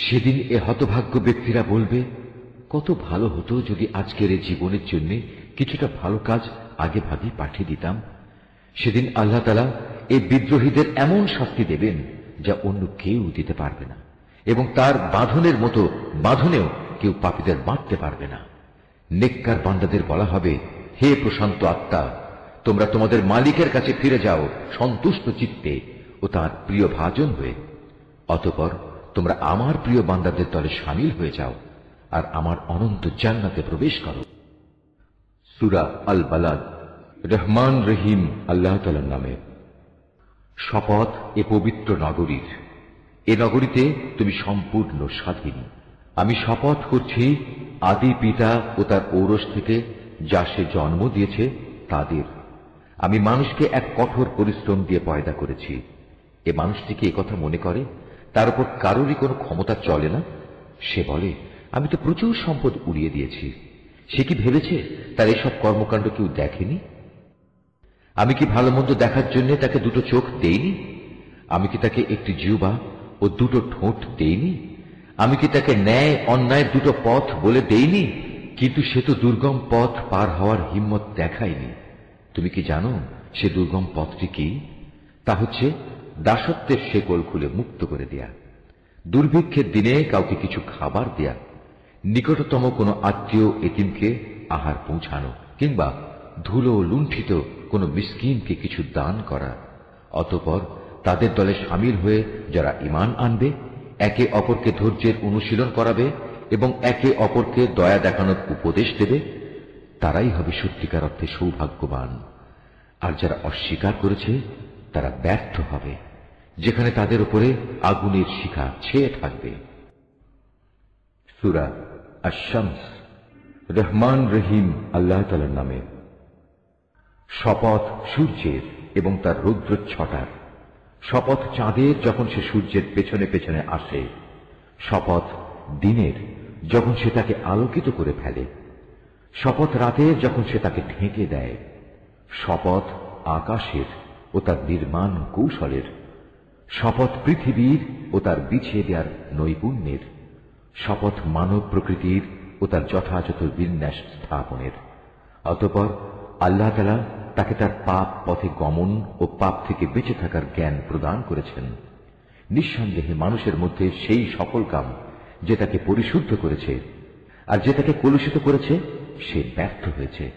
A: সেদিন এ হতভাগ্য ব্যক্তিরা বলবে, কত ভালো হতো যদি আজকের এই জীবনের জন্য কিছুটা ভালো কাজ আগে ভাগেই পাঠিয়ে দিতাম। সেদিন আল্লাহ তাআলা এই বিদ্রোহীদের এমন শাস্তি দেবেন যা অন্য কেউ দিতে পারবে না, এবং তার বাঁধনের মতো বাঁধনেও কেউ পাপীদের বাঁধতে পারবে না। নেককার বান্দাদের বলা হবে, হে প্রশান্ত আত্মা, তোমরা তোমাদের মালিকের কাছে ফিরে যাও সন্তুষ্ট চিত্তে ও তার প্রিয় ভাজন হয়ে। অতঃপর তোমরা আমার প্রিয় বান্দাদের দলে শামিল হয়ে যাও আর আমার অনন্ত জান্নাতে প্রবেশ করো। সূরা আল বালাদ। রহমান রহিম আল্লাহ তাআলার নামে। শপথ এ পবিত্র নগরীর, এ নগরীতে তুমি সম্পূর্ণ স্বাধীন। আমি শপথ করছি আদি পিতা ও তার ঔরস থেকে যা সে জন্ম দিয়েছে তাদের। আমি মানুষকে এক কঠোর পরিশ্রম দিয়ে পয়দা করেছি। এ মানুষটি কি একথা মনে করে তার উপর কারোরই কোনো ক্ষমতা চলে না? সে বলে, আমি তো প্রচুর সম্পদ উড়িয়ে দিয়েছি। সে কি ভেবেছে তার এসব কর্মকাণ্ড কেউ দেখেনি? আমি কি ভালো মন্দ দেখার জন্য তাকে দুটো চোখ দেইনি? আমি কি তাকে একটি জিহ্বা ও দুটো ঠোঁট দেইনি? আমি কি তাকে ন্যায় অন্যায় দুটো পথ বলে দেইনি? কিন্তু সে তো দুর্গম পথ পার হওয়ার হিম্মত দেখায়নি। তুমি কি জানো সে দুর্গম পথটি কি? তা হচ্ছে দাসত্বের শেকল খুলে মুক্ত করে দেয়া, দুর্ভিক্ষের দিনে কাউকে কিছু খাবার দেয়া, নিকটতম কোনো আত্মীয় এতিমকে আহার পৌঁছানো, কিংবা ধুলো লুণ্ঠিত কোনো মিসকিনকে কিছু দান করা। অতঃপর তাদের দলে সামিল হয়ে যারা ঈমান আনবে, একে অপরকে ধৈর্যের অনুশীলন করাবে এবং একে অপরকে দয়া দেখানোর উপদেশ দেবে, তারাই হবে সত্যিকার অর্থে সৌভাগ্যবান। আর যারা অস্বীকার করেছে তারা ব্যর্থ হবে, যেখানে তাদের উপরে আগুনের শিখা ছেয়ে থাকবে। সূরা আশ-শামস। রহমান রহিম আল্লাহ তাআলার নামে। শপথ সূর্যের এবং তার রৌদ্রচ্ছটার। শপথ চাঁদের যখন সে সূর্যের পেছনে পেছনে আসে। শপথ দিনের যখন সে তাকে আলোকিত করে ফেলে। শপথ রাতের যখন সে তাকে ঢেকে দেয়। শপথ আকাশের ও তার নির্মাণ কৌশলের। শপথ পৃথিবীর ও তার বিছিয়ে দেওয়ার নৈপুণ্যের। শপথ মানব প্রকৃতির ও তার যথাযথ বিন্যাস স্থাপনের। অতঃপর আল্লাহ তাআলা তাকে তার পাপ পথে গমন ও পাপ থেকে বেঁচে থাকার জ্ঞান প্রদান করেছেন। নিঃসন্দেহে মানুষের মধ্যে সেই সকল কাম যে তাকে পরিশুদ্ধ করেছে, আর যে তাকে কলুষিত করেছে সে ব্যর্থ হয়েছে।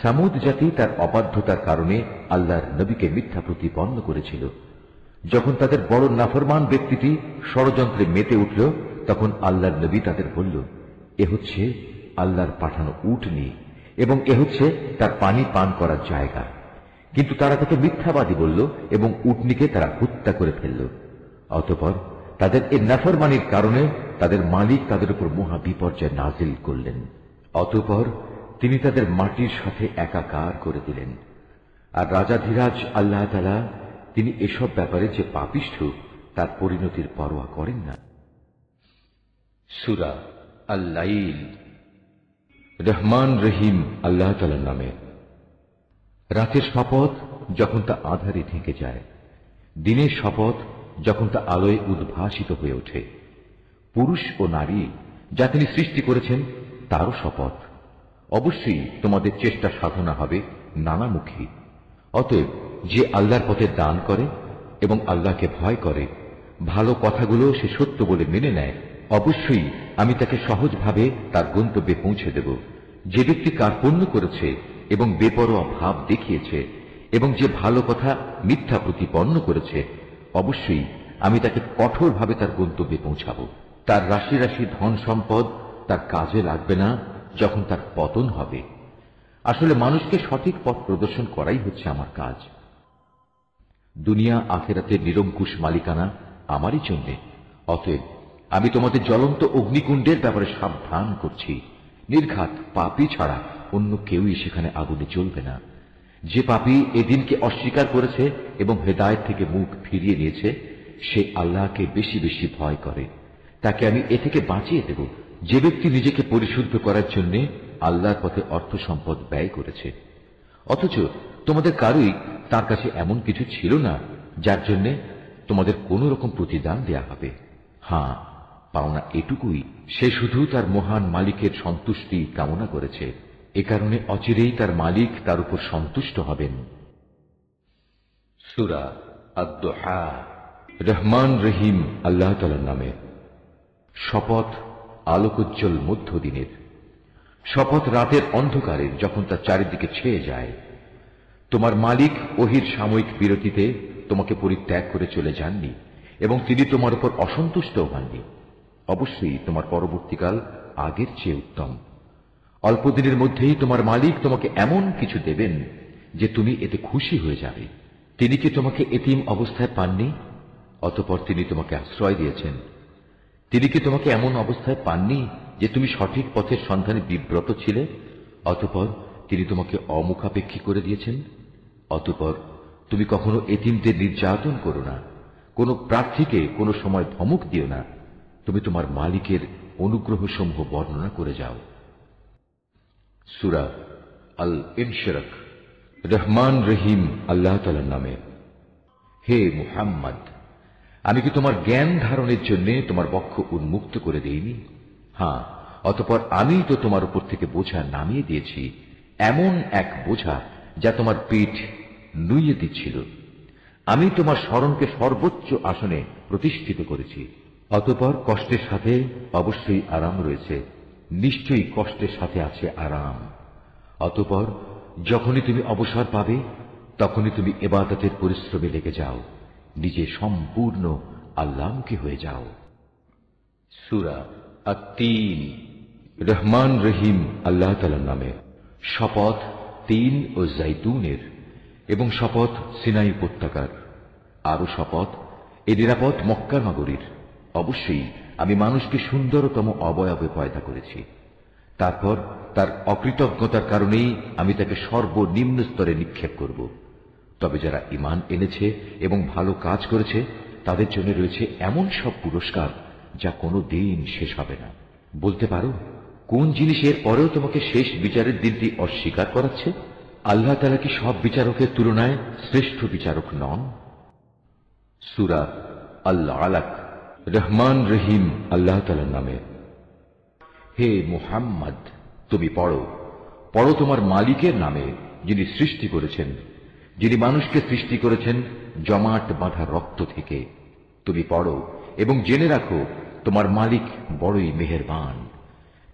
A: সামুদ জাতি তার অবাধ্যতার কারণে আল্লাহর নবীকে মিথ্যা প্রতিপন্ন করেছিল। যখন তাদের বড় নাফরমান ব্যক্তিটি ষড়যন্ত্রে মেতে উঠল, তখন আল্লাহর নবী তাদের বলল, এ হচ্ছে আল্লাহর পাঠানো উটনী এবং এ হচ্ছে তার পানি পান করার জায়গা। কিন্তু তারা তাকে মিথ্যাবাদী বলল এবং উটনীকে তারা হত্যা করে ফেলল। অতঃপর তাদের এই নাফরমানির কারণে তাদের মালিক তাদের উপর মহা বিপর্যয় নাজিল করলেন। অতঃপর তিনি তাদের মাটির সাথে একাকার করে দিলেন। আর রাজাধিরাজ আল্লাহ তাআলা তিনি এসব ব্যাপারে যে পাপিষ্ঠ তার পরিণতির পরোয়া করেন না।
C: সূরা আল-লাইল।
A: রহমান রহিম আল্লাহ তাআলার নামে। রাতের শপথ যখন তা আঁধারে ঢেকে যায়। দিনের শপথ যখন তা আলোয় উদ্ভাসিত হয়ে ওঠে। পুরুষ ও নারী যা তিনি সৃষ্টি করেছেন তারও শপথ। অবশ্যই তোমাদের চেষ্টা সাধনা হবে নানামুখী। অতএব যে আল্লাহর পথে দান করে এবং আল্লাহকে ভয় করে, ভালো কথাগুলো সে সত্য বলে মেনে নেয়, অবশ্যই আমি তাকে সহজভাবে তার গন্তব্যে পৌঁছে দেব। যে ব্যক্তি কার্পণ্য করেছে এবং বেপরোয়া ভাব দেখিয়েছে এবং যে ভালো কথা মিথ্যা প্রতিপন্ন করেছে, অবশ্যই আমি তাকে কঠোরভাবে তার গন্তব্যে পৌঁছাবো। তার রাশি রাশি ধন সম্পদ তার কাজে লাগবে না যখন তার পতন হবে। আসলে মানুষকে সঠিক পথ প্রদর্শন করাই হচ্ছে আমার কাজ। দুনিয়া আখিরাতের নিরঙ্কুশ মালিকানা আমারই জন্যে। অতএব আমি তোমাদের জ্বলন্ত অগ্নিকুণ্ডের ব্যাপারে সাবধান করছি। নির্ঘাত পাপী ছাড়া অন্য কেউই সেখানে আগুনে জ্বলবে না। যে পাপী এদিনকে অস্বীকার করেছে এবং হেদায়েত থেকে মুখ ফিরিয়ে নিয়েছে, সে আল্লাহকে বেশি বেশি ভয় করে, তাকে আমি এ থেকে বাঁচিয়ে দেব। যে ব্যক্তি নিজেকে পরিশুদ্ধ করার জন্য আল্লাহর পথে অর্থ সম্পদ ব্যয় করেছে, অথচ তোমাদের কারোই তার কাছে এমন কিছু ছিল না যার জন্য তোমাদের কোন রকম প্রতিদান দেয়া হবে। হ্যাঁ, পাওনা এটুকুই, সে শুধু তার মহান মালিকের সন্তুষ্টি কামনা করেছে। এ কারণে অচিরেই তার মালিক তার উপর সন্তুষ্ট হবেন।
C: সূরা আদ-দুহা।
A: রহমান রহিম আল্লাহ তাআলার নামে। শপথ আলোকোজ্জ্বল মধ্যদিনের। শপথ রাতের অন্ধকারের যখন তা চারিদিকে ছেয়ে যায়। তোমার মালিক ওহীর সাময়িক বিরতিতে তোমাকে পরিত্যাগ করে চলে যাননি এবং তিনি তোমার উপর অসন্তুষ্ট হননি। অবশ্যই তোমার পরবর্তীকাল আগের চেয়ে উত্তম। অল্প দিনের মধ্যেই তোমার মালিক তোমাকে এমন কিছু দেবেন যে তুমি এতে খুশি হয়ে যাবে। তিনি কি তোমাকে এতিম অবস্থায় পাননি? অতঃপর তিনি তোমাকে আশ্রয় দিয়েছেন। তিনি কি তোমাকে এমন অবস্থায় পাননি যে তুমি সঠিক পথের সন্ধানে বিব্রত ছিলে? অতঃপর তিনি তোমাকে অমুখাপেক্ষী করে দিয়েছেন। অতঃপর তুমি কখনো এতিমদের নির্যাতন করো না, কোন প্রার্থীকে কোনো সময় ধমক দিও না। তুমি তোমার মালিকের অনুগ্রহ সমূহ বর্ণনা করে যাও। সূরা আল ইনশিরাক। রহমান রহিম আল্লাহ তাআলার নামে। হে মুহাম্মদ, আমি কি তোমার জ্ঞান ধারণের জন্য তোমার বক্ষ উন্মুক্ত করে দেইনি? হ্যাঁ, অতঃপর আমি তো তোমার উপর থেকে বোঝা নামিয়ে দিয়েছি, এমন এক বোঝা যা তোমার পিঠ নুইয়ে দিচ্ছিল। আমি তোমার স্মরণকে সর্বোচ্চ আসনে প্রতিষ্ঠিত করেছি। অতঃপর কষ্টের সাথে অবশ্যই আরাম রয়েছে, নিশ্চয়ই কষ্টের সাথে আছে আরাম। অতঃপর যখনই তুমি অবসর পাবে তখনই তুমি ইবাদতের পরিশ্রমে লেগে যাও, নিজে সম্পূর্ণ আল্লাহমুখী হয়ে যাও।
C: সূরা আত-তিন।
A: রহমান রহিম আল্লাহ তাআলার নামে। শপথ তিন ও জাইতুনের, এবং শপথ সিনাই উপত্যকার। আরো শপথ এ নিরাপদ মক্কা নগরীর। অবশ্যই আমি মানুষকে সুন্দরতম অবয়বে পয়দা করেছি। তারপর তার অকৃতজ্ঞতার কারণেই আমি তাকে সর্বনিম্ন স্তরে নিক্ষেপ করব। তবে যারা ঈমান এনেছে এবং ভালো কাজ করেছে তাদের জন্য রয়েছে এমন সব পুরস্কার যা কোনো দিন শেষ হবে না। বলতে পারো, কোন জিনিসের পরেও তোমাকে শেষ বিচারের দিনটি অস্বীকার করাচ্ছে? আল্লাহ তাআলা কি সব বিচারকের তুলনায় শ্রেষ্ঠ বিচারক নন? সূরা আল আলাক। রহমান রহিম আল্লাহ তাআলার নামে। হে মুহাম্মদ, তুমি পড়ো পড়ো তোমার মালিকের নামে, যিনি সৃষ্টি করেছেন, যিনি মানুষকে সৃষ্টি করেছেন জমাট বাঁধা রক্ত থেকে। তুমি পড়ো এবং জেনে রাখো তোমার মালিক বড়ই মেহেরবান।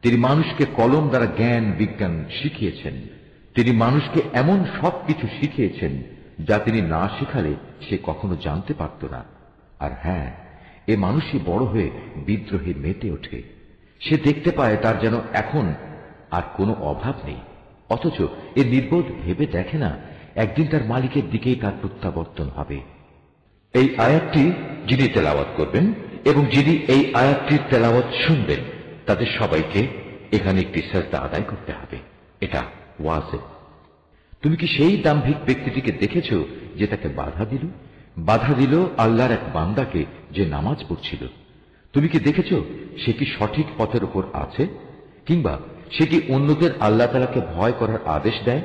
A: তিনি মানুষকে কলম দ্বারা জ্ঞান বিজ্ঞান শিখিয়েছেন। তিনি মানুষকে এমন সবকিছু শিখিয়েছেন যা তিনি না শেখালে সে কখনো জানতে পারত না। আর হ্যাঁ, এ মানুষই বড় হয়ে বিদ্রোহে মেতে ওঠে। সে দেখতে পায় তার যেন এখন আর কোনো অভাব নেই, অথচ এ নির্বোধ ভেবে দেখে না একদিন তার মালিকের দিকেই তার প্রত্যাবর্তন হবে। এই আয়াতটি যিনি তেলাওয়াত করবেন এবং যিনি এই আয়াতটির তেলাওয়াত শুনবেন তাদের সবাইকে এখানে একটি সাজদা আদায় করতে হবে। এটা ওয়াজিব। তুমি কি সেই দাম্ভিক ব্যক্তিটিকে দেখেছ যে তাকে বাধা দিল আল্লাহর এক বান্দাকে যে নামাজ পড়ছিল? তুমি কি দেখেছ সে কি সঠিক পথের উপর আছে, কিংবা সে কি অন্যদের আল্লাহ তাআলাকে ভয় করার আদেশ দেয়?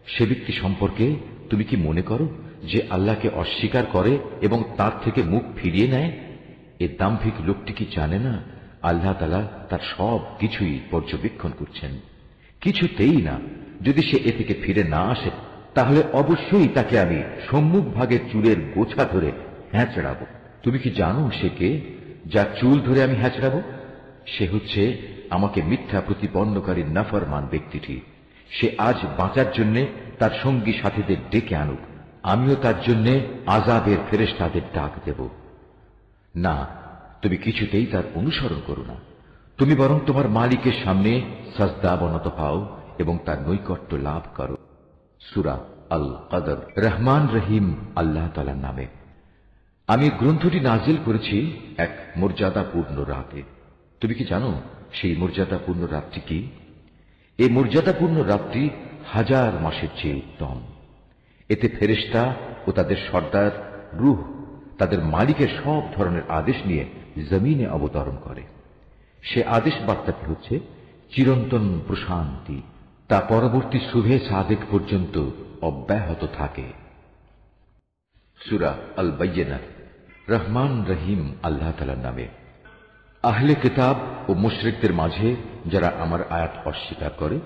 A: সে ব্যক্তি সম্পর্কে তুমি কি মনে করো যে আল্লাহকে অস্বীকার করে এবং তার থেকে মুখ ফিরিয়ে নেয়? এ দাম্ভিক লোকটি কি জানে না আল্লাহ তাআলা তার সব কিছুই পর্যবেক্ষণ করছেন? কিছুতেই না। যদি সে এ থেকে ফিরে না আসে তাহলে অবশ্যই তাকে আমি সম্মুখ ভাগের চুলের গোছা ধরে হ্যাঁচড়াবো। তুমি কি জানো সে কে, যার চুল ধরে আমি হ্যাঁচড়াবো? সে হচ্ছে আমাকে মিথ্যা প্রতিপন্নকারী নাফরমান ব্যক্তিটি। সে আজ বাঁচার জন্য তার সঙ্গী সাথীদের ডেকে আনুক, আমিও তার জন্য আযাবের ফেরেশতাদের ডাক দেব। না, তুমি কিছুতেই তার অনুসরণ করো না। তুমি বরং তোমার মালিকের সামনে সাজদা অবনত হও এবং তার নৈকট্য লাভ করো। সূরা আল কদর। রহমান রহিম আল্লাহ তাআলার নামে। আমি গ্রন্থটি নাজিল করেছি এক মর্যাদাপূর্ণ রাতে। তুমি কি জানো সেই মর্যাদাপূর্ণ রাতটি কি? এই মর্যাদাপূর্ণ রাতটি 1000 মাসের চেয়ে উত্তম। এতে ফেরেশতা ও তাদের সর্দার রূহ তাদের মালিকের সব ধরনের আদেশ নিয়ে জমিনে অবতরণ করে। সে আদেশ বার্তাটি হচ্ছে চিরন্তন প্রশান্তি, তা পরবর্তী শুভে সাদেক পর্যন্ত অব্যাহত থাকে। সূরা আল বাইয়িনা। রহমান রহিম আল্লাহ তাআলার নামে। আহলে কিতাব ও মুশরিকদের মাঝে যারা আমার আয়াত অস্বীকার করে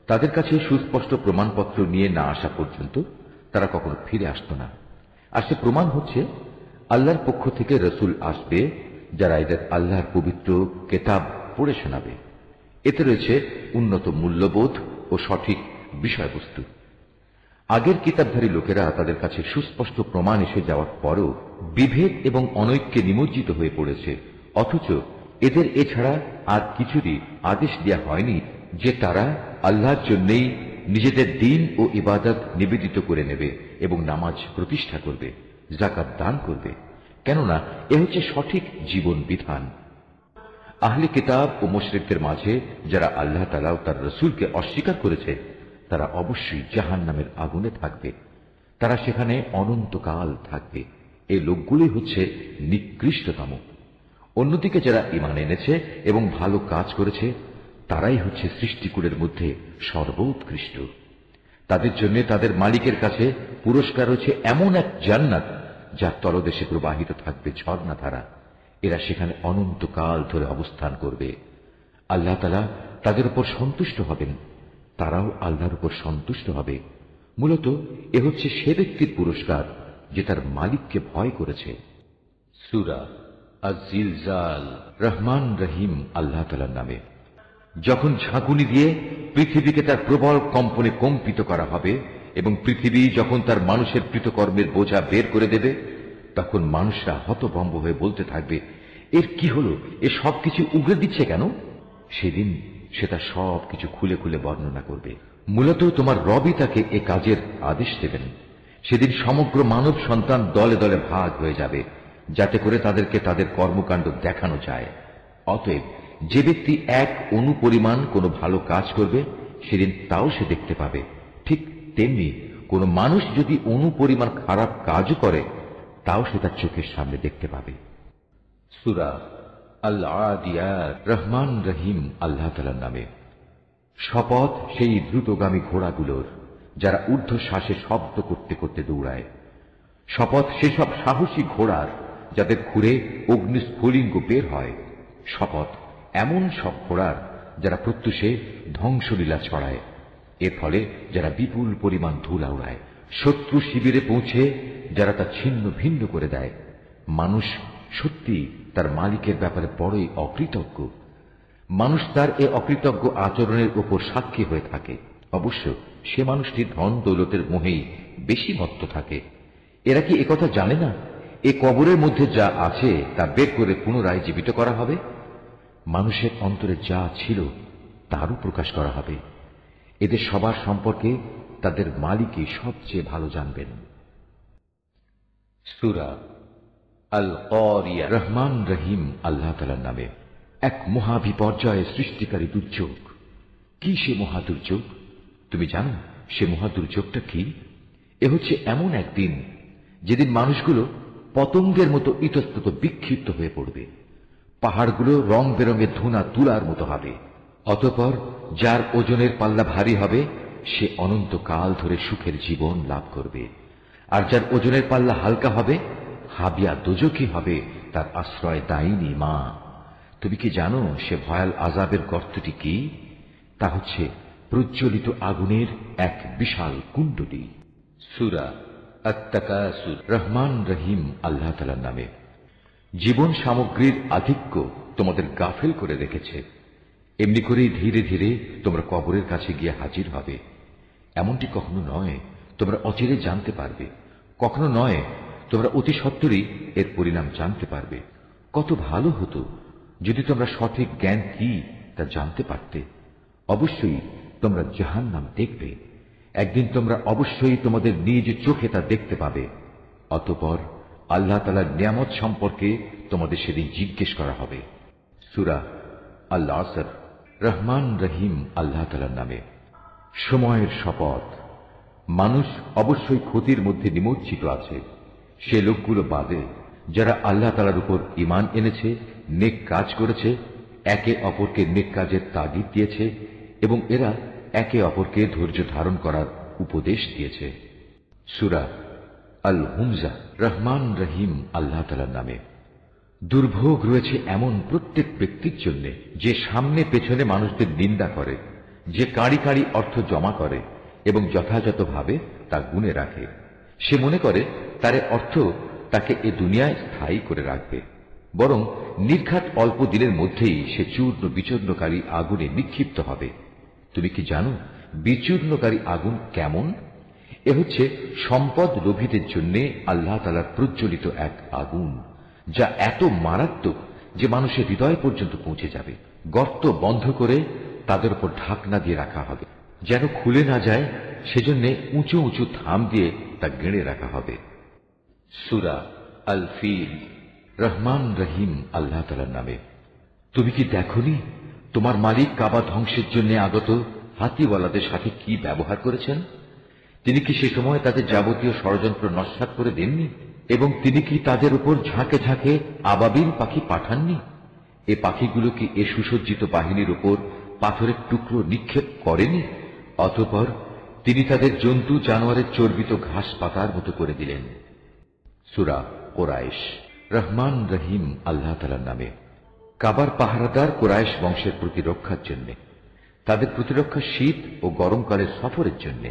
A: তাদের কাছে সুস্পষ্ট প্রমাণপত্র নিয়ে না আসা পর্যন্ত তারা কখনো ফিরে আসত না। আর সে প্রমাণ হচ্ছে আল্লাহর পক্ষ থেকে রসুল আসবে যারা এদের আল্লাহর পবিত্র কিতাব পড়ে শোনাবে। এতে রয়েছে উন্নত মূল্যবোধ ও সঠিক বিষয়বস্তু। আগের কিতাবধারী লোকেরা তাদের কাছে সুস্পষ্ট প্রমাণ এসে যাওয়ার পরও বিভেদ এবং অনৈক্যে নিমজ্জিত হয়ে পড়েছে, অথচ এদের এছাড়া আর কিছুরই আদেশ দেওয়া হয়নি যে তারা আল্লাহর জন্যই নিজেদের দিন ও ইবাদত নিবেদিত করে নেবে এবং নামাজ প্রতিষ্ঠা করবে, যাকাত দান করবে, কেননা এ হচ্ছে সঠিক জীবন বিধান। আহলে কিতাব ও মুশরিকদের মাঝে যারা আল্লাহ তাআলা ও তার রাসূলকে অস্বীকার করেছে তারা অবশ্যই জাহান্নামের আগুনে থাকবে, তারা সেখানে অনন্তকাল থাকবে। এই লোকগুলি হচ্ছে নিকৃষ্টতম। অন্যদিকে যারা ঈমান এনেছে এবং ভালো কাজ করেছে তারাই হচ্ছে সৃষ্টিকুলের মধ্যে সর্বোৎকৃষ্ট। তাদের জন্য তাদের মালিকের কাছে পুরস্কার হচ্ছে এমন এক জান্নাত যার তলদেশে প্রবাহিত থাকবে ঝর্ণাধারা। এরা সেখানে অনন্তকাল ধরে অবস্থান করবে। আল্লাহ তাআলা তাদের উপর সন্তুষ্ট হবেন, তারাও আল্লাহর উপর সন্তুষ্ট হবে। মূলত এ হচ্ছে সে ব্যক্তির পুরস্কার যে তার মালিককে ভয় করেছে।
C: সূরা আয-জিলজাল।
A: রহমান রহিম আল্লাহ তাআলার নামে। যখন ঝাঁকুনি দিয়ে পৃথিবীকে তার প্রবল কম্পনে কম্পিত করা হবে এবং পৃথিবী যখন তার মানুষের কৃতকর্মের বোঝা বের করে দেবে, তখন মানুষরা হতভম্ব হয়ে বলতে থাকবে, এর কি হলো, এ সবকিছু উগড়ে দিচ্ছে কেন? সেদিন সে তার সবকিছু খুলে খুলে বর্ণনা করবে। মূলত তোমার রবই তাকে এ কাজের আদেশ দেবেন। সেদিন সমগ্র মানব সন্তান দলে দলে ভাগ হয়ে যাবে, যাতে করে তাদেরকে তাদের কর্মকাণ্ড দেখানো যায়। অতএব যে ব্যক্তি এক অণু পরিমাণ কোনো ভালো কাজ করবে সেদিন তাও সে দেখতে পাবে। ঠিক তেমনি কোনো মানুষ যদি অণু পরিমাণ খারাপ কাজও করে তাও সে তার চোখের সামনে দেখতে পাবে।
C: সূরা আল-আদিয়াত।
A: রহমান রহিম আল্লাহ তাআলার নামে। শপথ সেই দ্রুতগামী ঘোড়াগুলোর যারা ঊর্ধ্বশ্বাসে শব্দ করতে করতে দৌড়ায়। শপথ সেসব সাহসী ঘোড়ার যাদের খুঁড়ে অগ্নিস্ফুলিঙ্গ বের হয়। শপথ এমন সব ঘোড়ার যারা প্রত্যুষে ধ্বংসলীলা ছড়ায়। এর ফলে যারা বিপুল পরিমাণ ধুলা উড়ায়। শত্রু শিবিরে পৌঁছে যারা তা ছিন্ন ভিন্ন করে দেয়। মানুষ সত্যি তার মালিকের ব্যাপারে বড়ই অকৃতজ্ঞ। মানুষ তার এ অকৃতজ্ঞ আচরণের উপর সাক্ষী হয়ে থাকে। অবশ্য সে মানুষটি ধন দৌলতের মোহেই বেশি মত্ত থাকে। এরা কি একথা জানে না এ কবরের মধ্যে যা আছে তা বের করে পুনরায় জীবিত করা হবে? মানুষের অন্তরে যা ছিল তারও প্রকাশ করা হবে। এদের সবার সম্পর্কে তাদের মালিকই সবচেয়ে ভালো জানবেন।
C: সূরা আল-কারিয়া।
A: রহমান রহিম আল্লাহ তাআলার নামে। এক মহাবিপর্যয় সৃষ্টিকারী দুর্যোগ। কি সে মহাদুর্যোগ? তুমি জানো সে মহাদুর্যোগটা কি? এ হচ্ছে এমন একদিন যেদিন মানুষগুলো পতঙ্গের মতো ইতস্তত বিক্ষিপ্ত হয়ে পড়বে। পাহাড়গুলো রং বেরঙের ধুনা তুলার মতো হবে। অতঃপর যার ওজনের পাল্লা ভারী হবে সে অনন্তকাল ধরে সুখের জীবন লাভ করবে, আর যার ওজনের পাল্লা হালকা হবে হাবিয়া দোজখী হবে তার আশ্রয় দায়িনী মা। তুমি কি জানো সে ভয়াল আযাবের গর্তটি কি? তা হচ্ছে প্রজ্বলিত আগুনের এক বিশাল কুণ্ডলী।
C: সূরা আত-তাকাসুর।
A: রহমান রহিম আল্লাহ তাআলার নামে। জীবন সামগ্রীর আধিক্য তোমাদের গাফেল করে রেখেছে। এমনি করেই ধীরে ধীরে তোমরা কবরের কাছে গিয়ে হাজির হবে। এমনটি কখনো নয় তোমরা অচিরে জানতে পারবে, কখনো নয় তোমরা অতি সত্বরই এর পরিণাম জানতে পারবে। কত ভালো হতো যদি তোমরা সঠিক জ্ঞান কি তা জানতে পারতে। অবশ্যই তোমরা জাহান্নাম দেখবে। একদিন তোমরা অবশ্যই তোমাদের নিজ চোখে তা দেখতে পাবে। অতঃপর আল্লাহ তাআলার নিয়ামত সম্পর্কে তোমাদের সেদিন জিজ্ঞেস করা হবে। সূরা আল-আসর। রহমান রহিম আল্লাহ তাআলার নামে। সময়ের শপথ। মানুষ অবশ্যই ক্ষতির মধ্যে নিমজ্জিত আছে। সে লোকগুলো বাদে যারা আল্লাহ তাআলার উপর ঈমান এনেছে, নেক কাজ করেছে, একে অপরকে নেক কাজের তাগিদ দিয়েছে এবং এরা একে অপরকে ধৈর্য ধারণ করার উপদেশ দিয়েছে। সূরা আল-হুমজা। রহমান রহিম আল্লাহ তাআলার নামে। দুর্ভোগ রয়েছে এমন প্রত্যেক ব্যক্তির জন্য যে সামনে পেছনে মানুষদের নিন্দা করে, যে কাঁড়ি কাঁড়ি অর্থ জমা করে এবং যথাযথভাবে তা গুণে রাখে। সে মনে করে তার অর্থ তাকে এ দুনিয়ায় স্থায়ী করে রাখবে, বরং নির্ঘাত অল্প দিনের মধ্যেই সে চূর্ণ বিচূর্ণকারী আগুনে নিক্ষিপ্ত হবে। তুমি কি জানো বিচূর্ণকারী আগুন কেমন? এ হচ্ছে সম্পদ লোভীদের জন্য আল্লাহ তাআলার প্রজ্বলিত এক আগুন, যা এত মারাত্মক যে মানুষের হৃদয় পর্যন্ত পৌঁছে যাবে। গর্ত বন্ধ করে তাদের উপর ঢাকনা দিয়ে রাখা হবে, যেন খুলে না যায়, সেজন্য উঁচু উঁচু থাম দিয়ে তা গেড়ে রাখা হবে।
C: সূরা আল ফিল।
A: রহমান রহিম আল্লাহ তাআলার নামে। তুমি কি দেখনি তোমার মালিক কাবা ধ্বংসের জন্য আগত হাতিওয়ালাদের সাথে কি ব্যবহার করেছেন? তিনি কি সে সময় তাদের যাবতীয় ষড়যন্ত্র নস্যাৎ করে দেননি? এবং তিনি কি তাদের উপর ঝাঁকে ঝাঁকে আবাবিল পাখি পাঠাননি? এ পাখিগুলো কি এ সুসজ্জিত বাহিনীর উপর পাথরের টুকরো নিক্ষেপ করেনি? অতঃপর তিনি তাদের জন্তু জানোয়ারের চর্বিত ঘাস পাতার মতো করে দিলেন। সূরা কুরাইশ। রহমান রহিম আল্লাহ তাআলার নামে। কাবার পাহারাদার কুরাইশ বংশের প্রতিরক্ষার জন্য, তাদের প্রতিরক্ষা শীত ও গরমকালের সফরের জন্য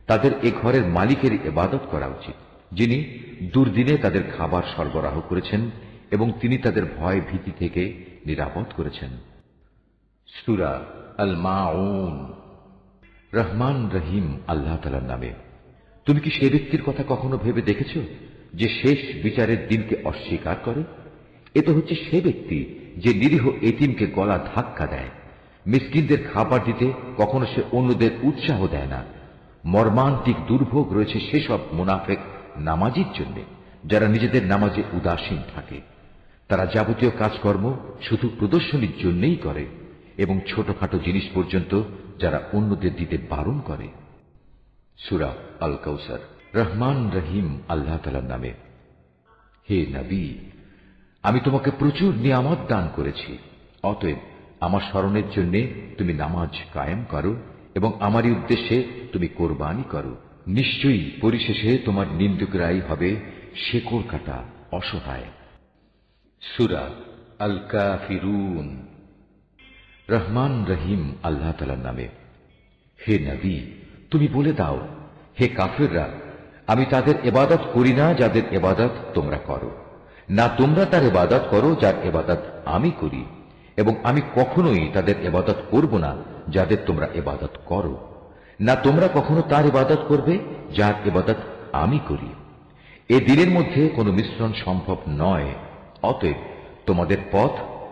A: তাদের এ ঘরের মালিকের ইবাদত করা উচিত, যিনি দুর্দিনে তাদের খাবার সরবরাহ করেছেন এবং তিনি তাদের ভয় ভীতি থেকে নিরাপদ করেছেন।
C: সূরা আল মাউন।
A: রহমান রহিম আল্লাহ তাআলার নামে। তুমি কি সে ব্যক্তির কথা কখনো ভেবে দেখেছ যে শেষ বিচারের দিনকে অস্বীকার করে? এ তো হচ্ছে সে ব্যক্তি যে নিরীহ এতিমকে গলা ধাক্কা দেয়, মিসকিনদের খাবার দিতে কখনো সে অন্যদের উৎসাহ দেয় না। মর্মান্তিক দুর্ভোগ রয়েছে সেসব মুনাফেক নামাজির জন্য যারা নিজেদের নামাজে উদাসীন থাকে। তারা যাবতীয় কাজকর্ম শুধু প্রদর্শনীর জন্যই করে এবং ছোটখাটো জিনিস পর্যন্ত যারা অন্যদের দিতে বারণ করে। সূরা আল কাউসার। রহমান রহিম আল্লাহ তাআলার নামে। হে নবী, আমি তোমাকে প্রচুর নিয়ামত দান করেছি, অতএব আমার স্মরণের জন্য তুমি নামাজ কায়েম করো এবং আমারই উদ্দেশ্যে তুমি কোরবানি করো। নিশ্চয়ই পরিশেষে তোমার নিন্দুকরাই হবে শেকড় কাটা অসহায়।
C: সূরা আল কাফিরুন।
A: রহমান রহিম আল্লাহ তাআলার নামে। হে নবী, তুমি বলে দাও, হে কাফিররা, আমি তাদের ইবাদত করি না যাদের ইবাদত তোমরা করো, না তোমরা তার ইবাদত করো যার ইবাদত আমি করি, এবং আমি কখনোই তাদের ইবাদত করব না যাদের তোমরা ইবাদত করো, না তোমরা কখনো তার ইবাদত করবে যার ইবাদত আমি করি। এ দিনের মধ্যে কোনো মিশ্রণ সম্ভব নয়। অতএব তোমাদের পথ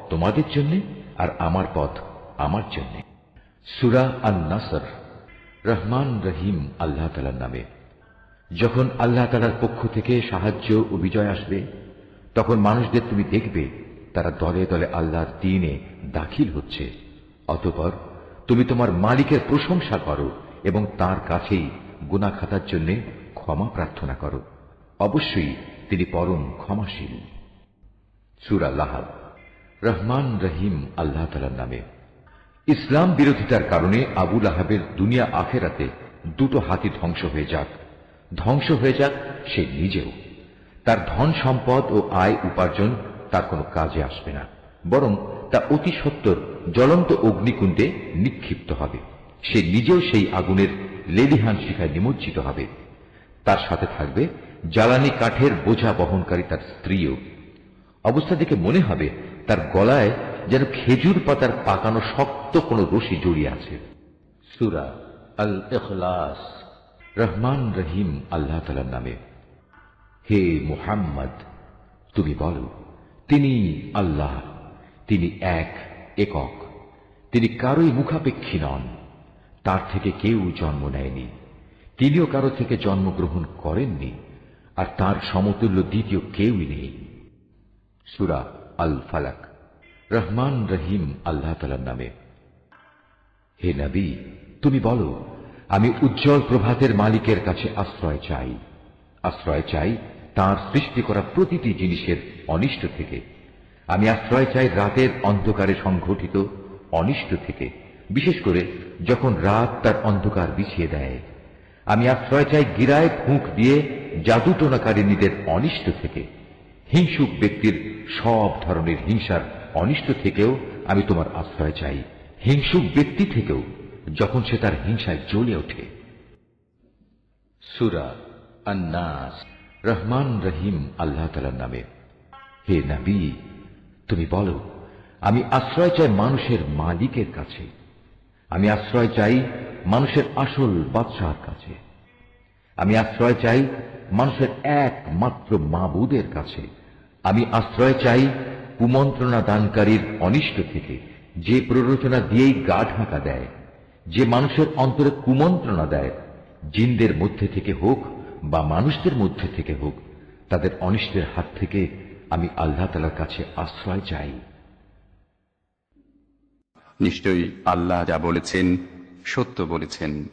A: তোমাদের জন্য আর আমার পথ আমার জন্য। সূরা আন-নাসর। রহমান রহিম আল্লাহ তাআলার নামে। যখন আল্লাহ তাআলার পক্ষ থেকে সাহায্য ও বিজয় আসবে, তখন মানুষদের তুমি দেখবে তারা দলে দলে আল্লাহর দ্বীনে দাখিল হচ্ছে। অতঃপর তুমি তোমার মালিকের প্রশংসা করো এবং তার কাছেই গুনাহ খাতার জন্য ক্ষমা প্রার্থনা করো। অবশ্যই তিনি পরম ক্ষমাশীল। সূরা লাহাব। রহমান রহিম আল্লাহ তাআলার নামে। ইসলাম বিরোধিতার কারণে আবু লাহাবের দুনিয়া আখেরাতে দুটো হাতি ধ্বংস হয়ে যাক, ধ্বংস হয়ে যাক সে নিজেও। তার ধন সম্পদ ও আয় উপার্জন তার কোনো কাজে আসবে না, বরং তা অতি সত্বর জ্বলন্ত অগ্নিকুণ্ডে নিক্ষিপ্ত হবে। সে নিজেও সেই আগুনের লেলিহান শিখায় নিমজ্জিত হবে। তার সাথে থাকবে জ্বালানি কাঠের বোঝা বহনকারী তার স্ত্রীও। অবস্থা দেখে মনে হবে তার গলায় যেন খেজুর পাতার পাকানো শক্ত কোনো রশি জড়িয়ে আছে।
C: সূরা আল ইখলাস।
A: রহমান রহিম আল্লাহ তাআলার নামে। হে মুহাম্মদ, তুমি বলো, তিনি আল্লাহ, তিনি এক একক, তিনি কারোই মুখাপেক্ষী নন, তার থেকে কেউ জন্ম নেয়নি, তিনিও কারো থেকে জন্মগ্রহণ করেননি, আর তার সমতুল্য দ্বিতীয় কেউই নেই। সূরা আল ফালাক। রহমান রহিম আল্লাহ তাআলার নামে। হে নবী, তুমি বলো, আমি উজ্জ্বল প্রভাতের মালিকের কাছে আশ্রয় চাই, আশ্রয় চাই তাঁর সৃষ্টি করা প্রতিটি জিনিসের অনিষ্ট থেকে। আমি আশ্রয় চাই রাতের অন্ধকারে সংঘটিত অনিষ্ট থেকে, বিশেষ করে যখন রাত তার অন্ধকার বিছিয়ে দেয়। আমি আশ্রয় চাই গিরায় ফুঁক দিয়ে জাদুটোনাকারিনীদের অনিষ্ট থেকে। হিংসুক ব্যক্তির সব ধরনের হিংসার অনিষ্ট থেকেও আমি তোমার আশ্রয় চাই, হিংসুক ব্যক্তি থেকেও যখন সে তার হিংসায় জ্বলে ওঠে।
C: সূরা আন-নাস।
A: রহমান রহিম আল্লাহ তাআলার নামে। হে নবী, তুমি বলো, আমি আশ্রয় চাই মানুষের মালিকের কাছে, আমি আশ্রয় চাই মানুষের আসল বাদশাহর কাছে, আমি আশ্রয় চাই মানুষের একমাত্র মাবুদের কাছে, আমি আশ্রয় চাই কুমন্ত্রণা দানকারীর অনিষ্ট থেকে, যে প্ররোচনা দিয়েই গা ঢাকা দেয়, যে মানুষের অন্তরে কুমন্ত্রণা দেয়, জিনদের মধ্যে থেকে হোক বা মানুষদের মধ্যে থেকে হোক, তাদের অনিষ্টের হাত থেকে আমি আল্লাহ তাআলার কাছে আশ্রয় চাই।
D: নিশ্চয়ই আল্লাহ যা বলেছেন সত্য বলেছেন।